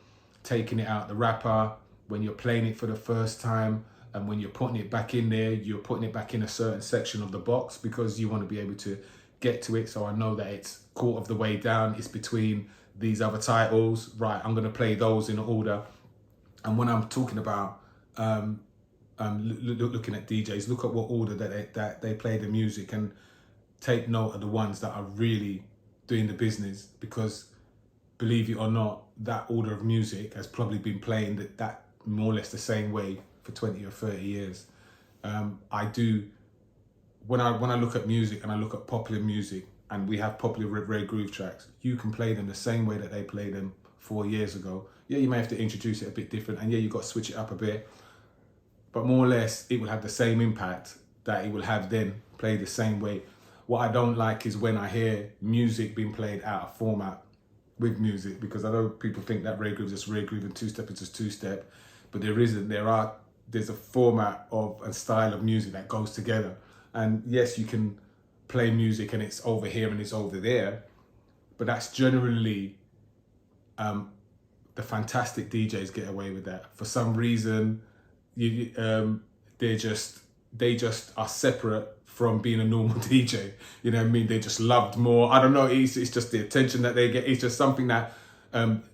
S1: taking it out the wrapper, when you're playing it for the first time, and when you're putting it back in there, you're putting it back in a certain section of the box because you want to be able to get to it. So I know that it's quarter of the way down, it's between these other titles, right, I'm going to play those in order. And when I'm talking about looking at DJs, look at what order that they play the music, and take note of the ones that are really doing the business, because believe it or not, that order of music has probably been playing that more or less the same way for 20 or 30 years. I do, when I look at music and I look at popular music, and we have popular rare groove tracks, you can play them the same way that they played them 4 years ago. Yeah, you may have to introduce it a bit different, and yeah, you've got to switch it up a bit, but more or less it will have the same impact that it will have then, played the same way. What I don't like is when I hear music being played out of format with music, because I know people think that rare groove is just rare groove and two-step is just two-step, but there isn't. There's a format of and style of music that goes together. And yes, you can play music and it's over here and it's over there, but that's generally the fantastic DJs get away with that. For some reason, they just are separate from being a normal DJ. You know what I mean? They're just loved more. I don't know, it's just the attention that they get. It's just something that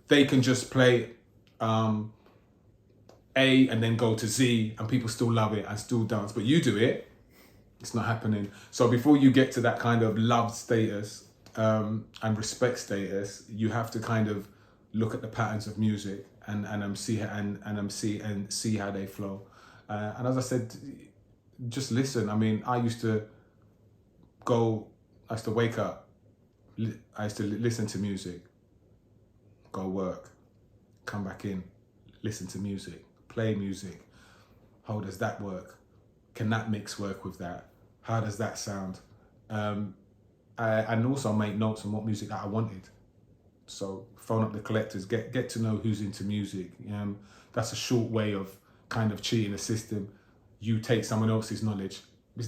S1: they can just play A and then go to Z and people still love it and still dance. But you do it, it's not happening. So before you get to that kind of loved status and respect status, you have to kind of look at the patterns of music and see how they flow. And as I said, just listen. I mean, I used to wake up, I used to listen to music, go work, come back in, listen to music, play music. How does that work? Can that mix work with that? How does that sound? And also make notes on what music that I wanted. So phone up the collectors, get to know who's into music. That's a short way of kind of cheating the system. You take someone else's knowledge.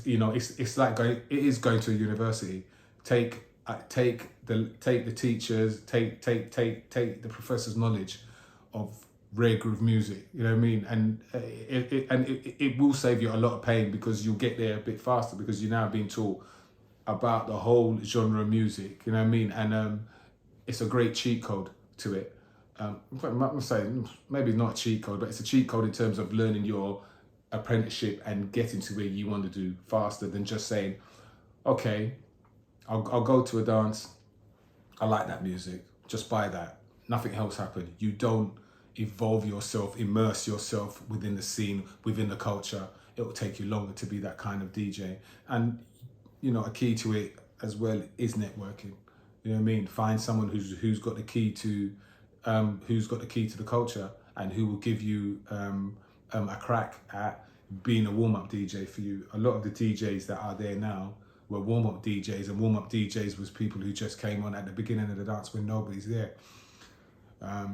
S1: You know, it's like going to a university. Take the teachers, take the professor's knowledge of rare groove music. You know what I mean? And it will save you a lot of pain, because you'll get there a bit faster, because you're now being taught about the whole genre of music. You know what I mean? And it's a great cheat code to it. I'm saying maybe not a cheat code, but it's a cheat code in terms of learning your apprenticeship and getting to where you want to do faster than just saying, okay, I'll go to a dance, I like that music, just buy that, nothing else happened. You don't evolve yourself, immerse yourself within the scene, within the culture. It will take you longer to be that kind of DJ. And you know, a key to it as well is networking. You know what I mean? Find someone who's got the key to the culture, and who will give you a crack at being a warm-up DJ for you. A lot of the DJs that are there now were warm-up DJs, and warm-up DJs was people who just came on at the beginning of the dance when nobody's there.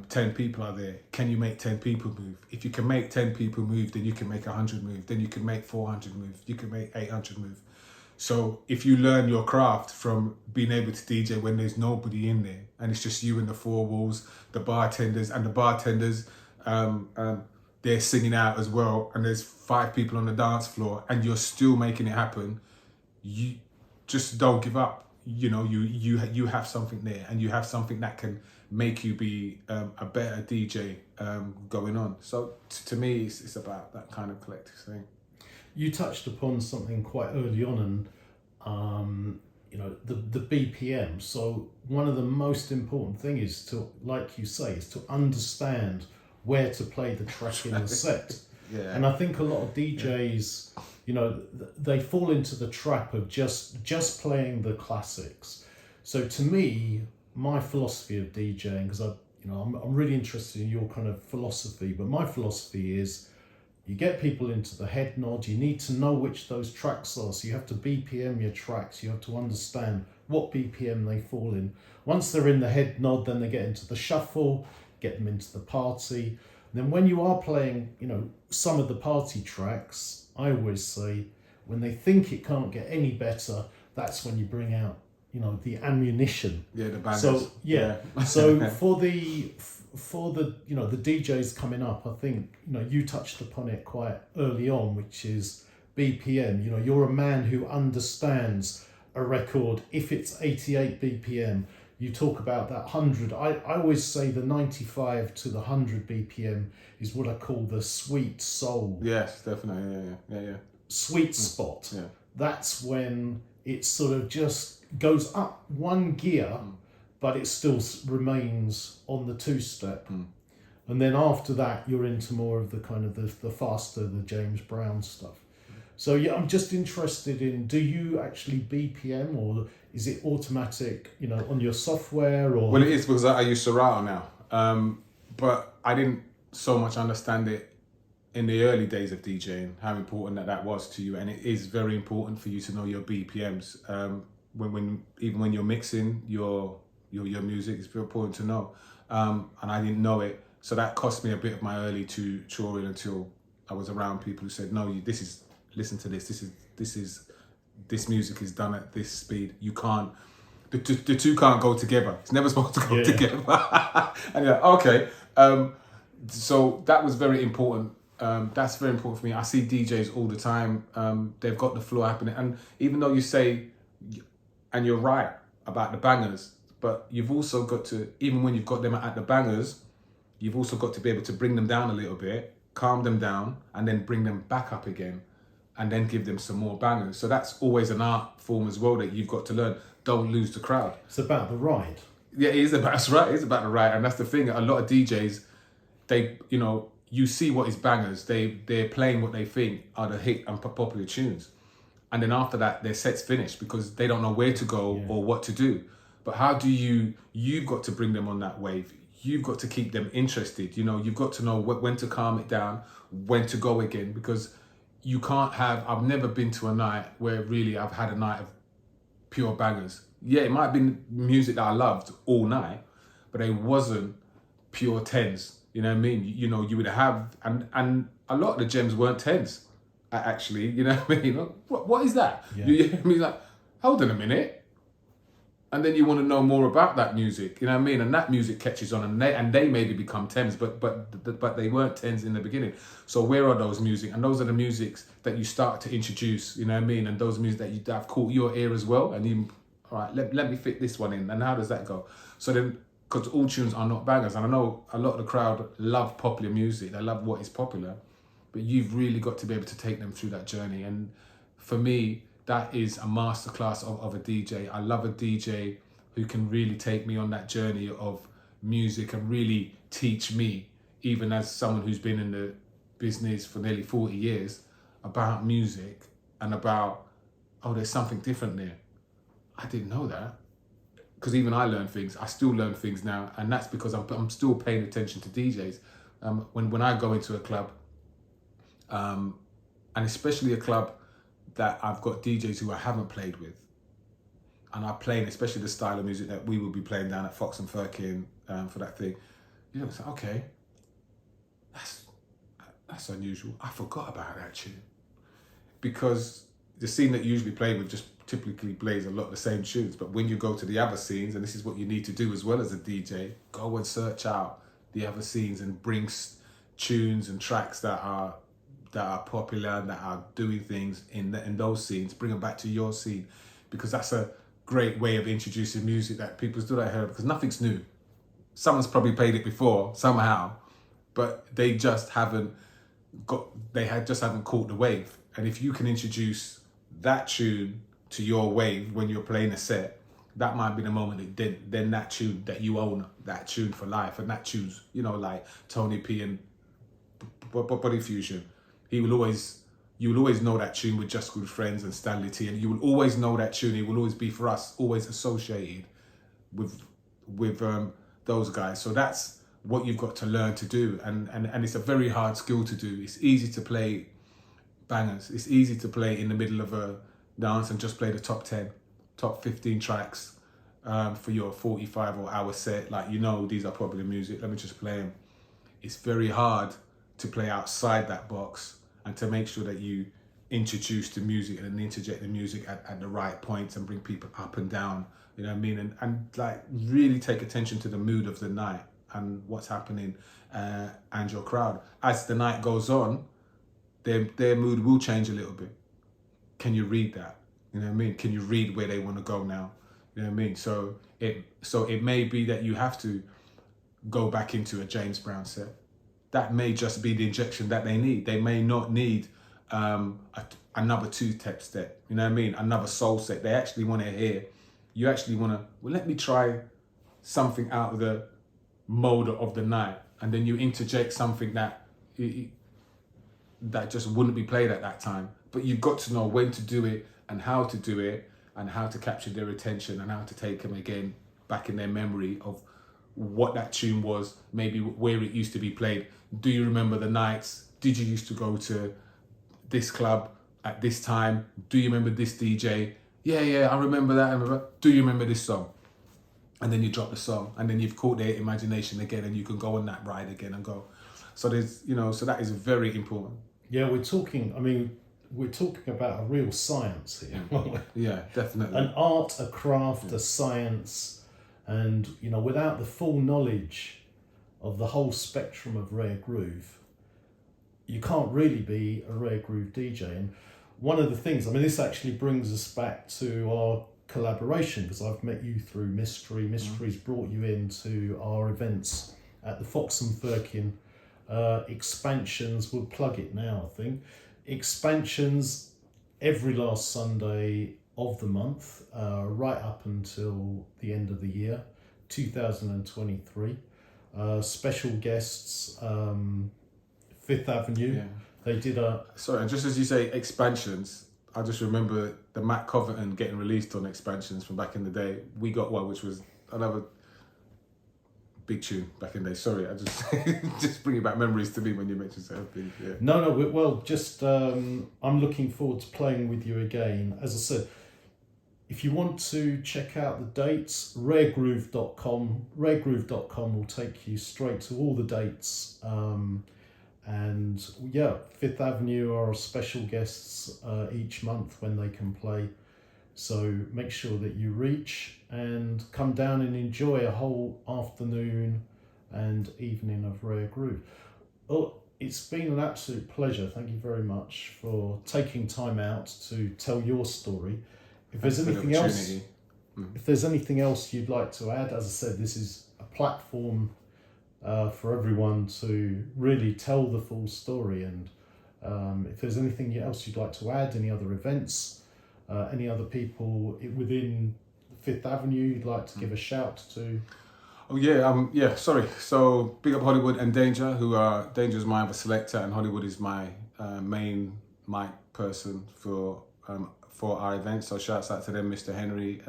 S1: 10 people are there. Can you make 10 people move? If you can make 10 people move, then you can make 100 move. Then you can make 400 move. You can make 800 move. So if you learn your craft from being able to DJ when there's nobody in there, and it's just you and the four walls, the bartenders, they're singing out as well, and there's 5 people on the dance floor, and you're still making it happen, you just don't give up. You know, you have something there, and you have something that can make you be a better DJ going on. So to me, it's about that kind of collective thing.
S2: You touched upon something quite early on, and you know, the BPM. So one of the most important thing is to, like you say, is to understand where to play the track in the set.
S1: Yeah.
S2: And I think a lot of DJs, you know, they fall into the trap of just playing the classics. So to me, my philosophy of DJing, because I'm really interested in your kind of philosophy, but my philosophy is you get people into the head nod, you need to know which those tracks are, so you have to BPM your tracks, you have to understand what BPM they fall in. Once they're in the head nod, then they get into the shuffle, get them into the party. And then when you are playing, some of the party tracks, I always say, when they think it can't get any better, that's when you bring out, the ammunition.
S1: Yeah, the bangers.
S2: So so for the the DJs coming up, I think you touched upon it quite early on, which is BPM. You're a man who understands a record. If it's 88 BPM, you talk about that 100. I always say the 95 to the 100 BPM is what I call the sweet soul.
S1: Yes, definitely. Yeah.
S2: Sweet spot.
S1: Yeah.
S2: That's when it sort of just goes up one gear, but it still remains on the two-step. And then after that, you're into more of the kind of the faster, the James Brown stuff. So yeah, I'm just interested in, do you actually BPM, or is it automatic, on your software? Or
S1: Well, it is, because I use Serato now. But I didn't so much understand it in the early days of DJing, how important that was to you. And it is very important for you to know your BPMs. Even when you're mixing your music, it's very important to know. And I didn't know it. So that cost me a bit of my early touring until I was around people who said, no, listen to this. This music is done at this speed. You can't, the two can't go together. It's never supposed to go together. And you're like, okay. So that was very important. That's very important for me. I see DJs all the time. They've got the floor happening. And even though you say, and you're right about the bangers, but you've also got to, even when you've got them at the bangers, you've also got to be able to bring them down a little bit, calm them down, and then bring them back up again, and then give them some more bangers. So that's always an art form as well that you've got to learn. Don't lose the crowd.
S2: It's about the ride.
S1: Yeah, that's right. It is about the ride. And that's the thing. A lot of DJs, they, you see what is bangers. They're playing what they think are the hit and popular tunes. And then after that, their set's finished because they don't know where to go or what to do. But how do you've got to bring them on that wave. You've got to keep them interested. You've got to know when to calm it down, when to go again, because you can't have, I've never been to a night where really I've had a night of pure bangers. Yeah, it might have been music that I loved all night, but it wasn't pure tens. You know what I mean? You would have, and a lot of the gems weren't tens, actually. You know what I mean? What is that?
S2: Yeah.
S1: You know what I mean? Like, hold on a minute. And then you want to know more about that music, you know what I mean? And that music catches on, and they maybe become tens, but they weren't tens in the beginning. So where are those music? And those are the musics that you start to introduce, you know what I mean? And those music that have caught your ear as well. And you, all right, let me fit this one in. And how does that go? So then, because all tunes are not bangers, and I know a lot of the crowd love popular music, they love what is popular, but you've really got to be able to take them through that journey. And for me, that is a masterclass of a DJ. I love a DJ who can really take me on that journey of music and really teach me, even as someone who's been in the business for nearly 40 years, about music and about, there's something different there. I didn't know that. Because even I learn things, I still learn things now, and that's because I'm still paying attention to DJs. When I go into a club, and especially a club that I've got DJs who I haven't played with, and I'm playing especially the style of music that we will be playing down at Fox and Firkin for that thing, it's like, okay, that's unusual. I forgot about that tune. Because the scene that you usually play with just typically plays a lot of the same tunes, but when you go to the other scenes, and this is what you need to do as well as a DJ, go and search out the other scenes and bring tunes and tracks that are popular and that are doing things in those scenes, bring them back to your scene, because that's a great way of introducing music that people still don't hear, because nothing's new. Someone's probably played it before somehow, but they just haven't caught the wave. And if you can introduce that tune to your wave when you're playing a set, that might be the moment that then that tune that you own, that tune for life. And that tune's, like Tony P and Body Fusion. You will always know that tune with Just Good Friends and Stanley T, and you will always know that tune. It will always be, for us, always associated with with those guys. So that's what you've got to learn to do, and it's a very hard skill to do. It's easy to play bangers. It's easy to play in the middle of a dance and just play the top 10, top 15 tracks for your 45 or hour set. Like, you know, these are popular music, let me just play them. It's very hard to play outside that box and to make sure that you introduce the music and interject the music at the right points and bring people up and down, you know what I mean? And like really take attention to the mood of the night and what's happening and your crowd. As the night goes on, their mood will change a little bit. Can you read that? You know what I mean? Can you read where they want to go now? You know what I mean? So it may be that you have to go back into a James Brown set. That may just be the injection that they need. They may not need another two-step step. You know what I mean? Another soul set. They actually want to hear. You actually want to, well, let me try something out of the mode of the night, and then you interject something that just wouldn't be played at that time. But you've got to know when to do it and how to do it and how to capture their attention and how to take them again back in their memory of what that tune was, maybe where it used to be played. Do you remember the nights? Did you used to go to this club at this time? Do you remember this DJ? Yeah, I remember that. Do you remember this song? And then you drop the song, and then you've caught their imagination again, and you can go on that ride again and go. So there's, you know, so that is very important.
S2: Yeah, we're talking about a real science here, aren't we?
S1: Yeah, definitely.
S2: An art, a craft, a science, and, you know, without the full knowledge of the whole spectrum of rare groove, you can't really be a rare groove DJ. And one of the things, I mean, this actually brings us back to our collaboration, because I've met you through MISTRI. MISTRI's brought you into our events at the Fox and Firkin. Expansions, we'll plug it now, I think. Expansions every last Sunday of the month, right up until the end of the year, 2023. Special guests, Fifth Avenue.
S1: Yeah.
S2: They did a...
S1: Sorry, and just as you say expansions, I just remember the Matt Covington getting released on expansions from back in the day. We got one, which was another big tune back in the day. Sorry, I just just bringing back memories to me when you mentioned something. Yeah.
S2: No, well, just I'm looking forward to playing with you again. As I said, if you want to check out the dates, raregroove.com. Raregroove.com will take you straight to all the dates. And yeah, Fifth Avenue are our special guests each month when they can play. So make sure that you reach and come down and enjoy a whole afternoon and evening of Rare Groove. Oh, it's been an absolute pleasure. Thank you very much for taking time out to tell your story. If there's anything else, if there's anything else you'd like to add, as I said, this is a platform for everyone to really tell the full story. And if there's anything else you'd like to add, any other events, any other people within Fifth Avenue you'd like to give a shout to?
S1: Oh yeah, sorry. So big up Hollywood and Danger, Danger's my other selector, and Hollywood is my main mic person for our events. So shouts out to them, Mr. Henry,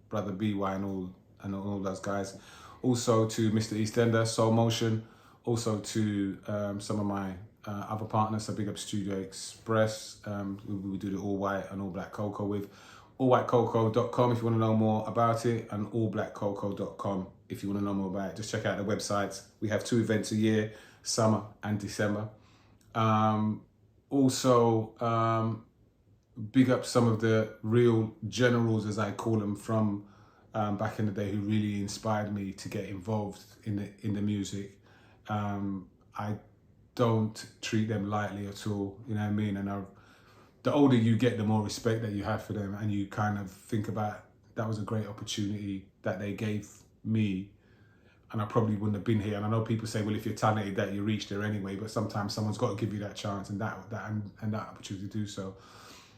S1: Brother BY, and all those guys. Also to Mr. Eastender, Soul Motion. Also to some of my other partners. So big up Studio Express, we do the all white and all black Coco with. allwhitecoco.com if you want to know more about it, and allblackcoco.com if you want to know more about it. Just check out the websites. We have 2 events a year, summer and December. Also, big up some of the real generals, as I call them, from back in the day, who really inspired me to get involved in the music. I don't treat them lightly at all, you know what I mean? And the older you get, the more respect that you have for them, and you kind of think about, that was a great opportunity that they gave me, and I probably wouldn't have been here. And I know people say, well, if you're talented, that you reach there anyway, but sometimes someone's got to give you that chance and that opportunity to do so.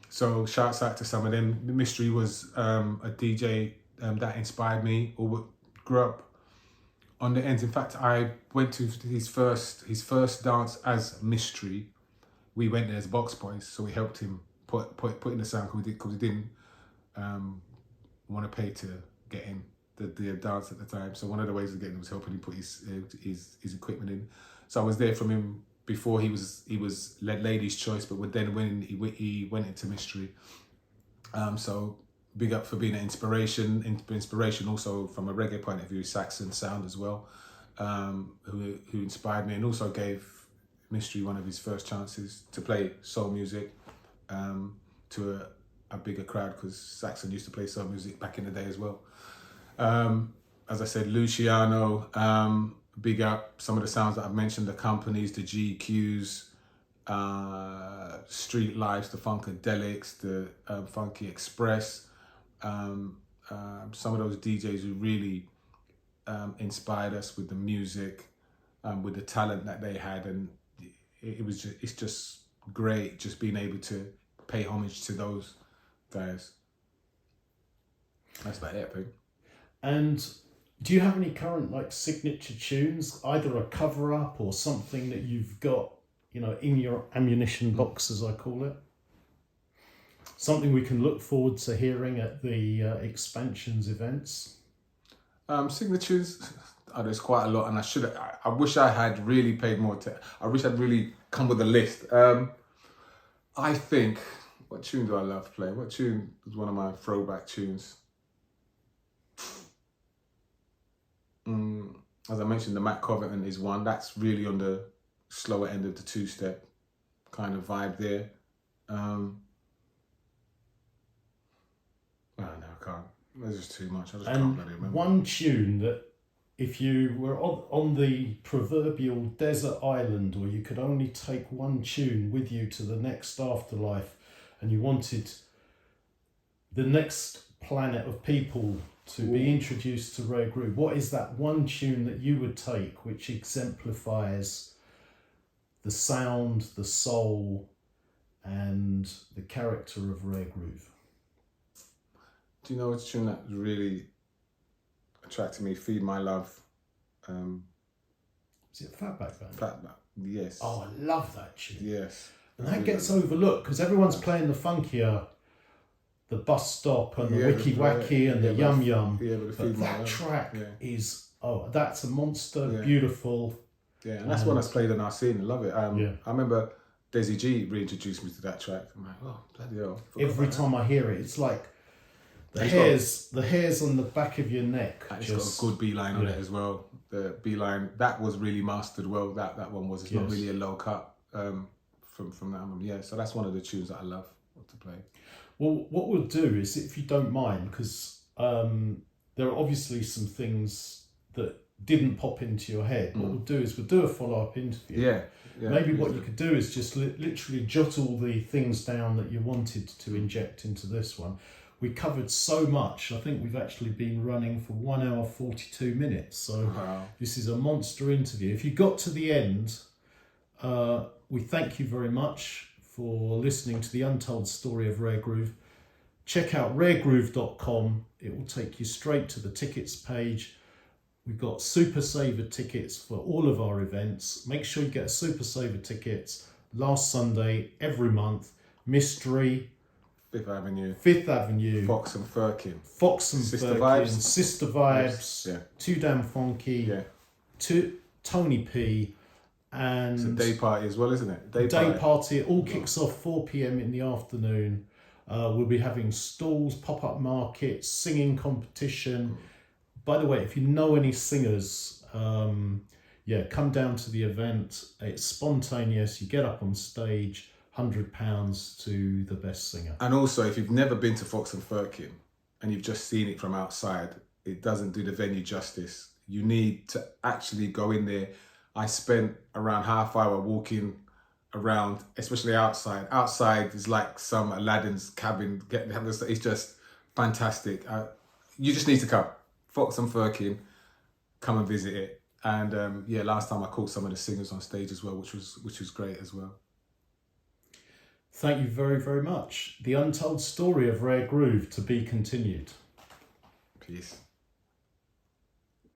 S1: So shouts out to some of them. MISTRI was a DJ that inspired me, or grew up on the ends. In fact, I went to his first dance as MISTRI. We went there as box boys, so we helped him put in the sound because we didn't want to pay to get in the dance at the time. So one of the ways of getting him was helping him put his equipment in. So I was there from him before he was Ladies' Choice, but then when he went into MISTRI. So big up for being an inspiration also from a reggae point of view, Saxon sound as well, who inspired me and also gave MISTRI one of his first chances to play soul music to a bigger crowd, because Saxon used to play soul music back in the day as well. As I said, Luciano, big up some of the sounds that I've mentioned, the companies, the GQs, Street Lives, the Funkadelics, the Funky Express, some of those DJs who really inspired us with the music, with the talent that they had, and it's just great just being able to pay homage to those guys. That's about it, I think.
S2: And do you have any current like signature tunes, either a cover up or something that you've got, you know, in your ammunition box, as I call it? Something we can look forward to hearing at the expansions events?
S1: Signatures, there's quite a lot, and I wish I had really paid more I wish I'd really come with a list. I think, what tune do I love playing? What tune is one of my throwback tunes? As I mentioned, the Matt Covington is one. That's really on the slower end of the two-step kind of vibe there. No, I can't. There's just too much. I just can't really remember.
S2: One tune that, if you were on the proverbial desert island, or you could only take one tune with you to the next afterlife, and you wanted the next planet of people to be introduced to Rare Groove, what is that one tune that you would take which exemplifies the sound, the soul, and the character of Rare Groove?
S1: Do you know which tune that really attracted me? Feed My Love.
S2: Is it Fatback Band?
S1: Fatback, yes.
S2: Oh, I love that tune.
S1: Yes.
S2: And that gets overlooked because everyone's playing the funkier, the Bus Stop and the Wiki Wacky and the Yum Yum.
S1: Yeah,
S2: but that track is, that's a monster, beautiful.
S1: Yeah, and that's one that's played on our scene. I love it. I remember Desi G reintroduced me to that track. I'm like, oh, bloody hell.
S2: Every time I hear it, it's like the hairs on the back of your neck.
S1: It's got a good beeline on it as well. The beeline, that was really mastered well. That one was. It's not really a low cut from that album. Yeah, so that's one of the tunes that I love to play.
S2: Well, what we'll do is, if you don't mind, because there are obviously some things that didn't pop into your head. What we'll do is we'll do a follow-up interview.
S1: Yeah.
S2: Maybe what you could do is just literally jot all the things down that you wanted to inject into this one. We covered so much. I think we've actually been running for 1 hour 42 minutes. So This is a monster interview. If you got to the end, we thank you very much for listening to the Untold Story of Rare Groove. Check out raregroove.com. It will take you straight to the tickets page. We've got Super Saver tickets for all of our events. Make sure you get a Super Saver tickets last Sunday every month. MISTRI,
S1: Fifth
S2: Avenue,
S1: Fox and Firkin,
S2: SISTA Vybez,
S1: yeah.
S2: Too Damn Funky, Tony P, and
S1: it's a day party as well, isn't it?
S2: Day party. It all kicks off 4 p.m. in the afternoon. We'll be having stalls, pop-up markets, singing competition. By the way, if you know any singers, come down to the event. It's spontaneous. You get up on stage. £100 to the best singer.
S1: And also, if you've never been to Fox and Firkin and you've just seen it from outside, it doesn't do the venue justice. You need to actually go in there. I spent around half hour walking around, especially outside. Outside is like some Aladdin's cabin. It's just fantastic. You just need to come. Fox and Firkin, come and visit it. And last time I caught some of the singers on stage as well, which was great as well.
S2: Thank you very, very much. The Untold Story of Rare Groove to be continued.
S1: Peace.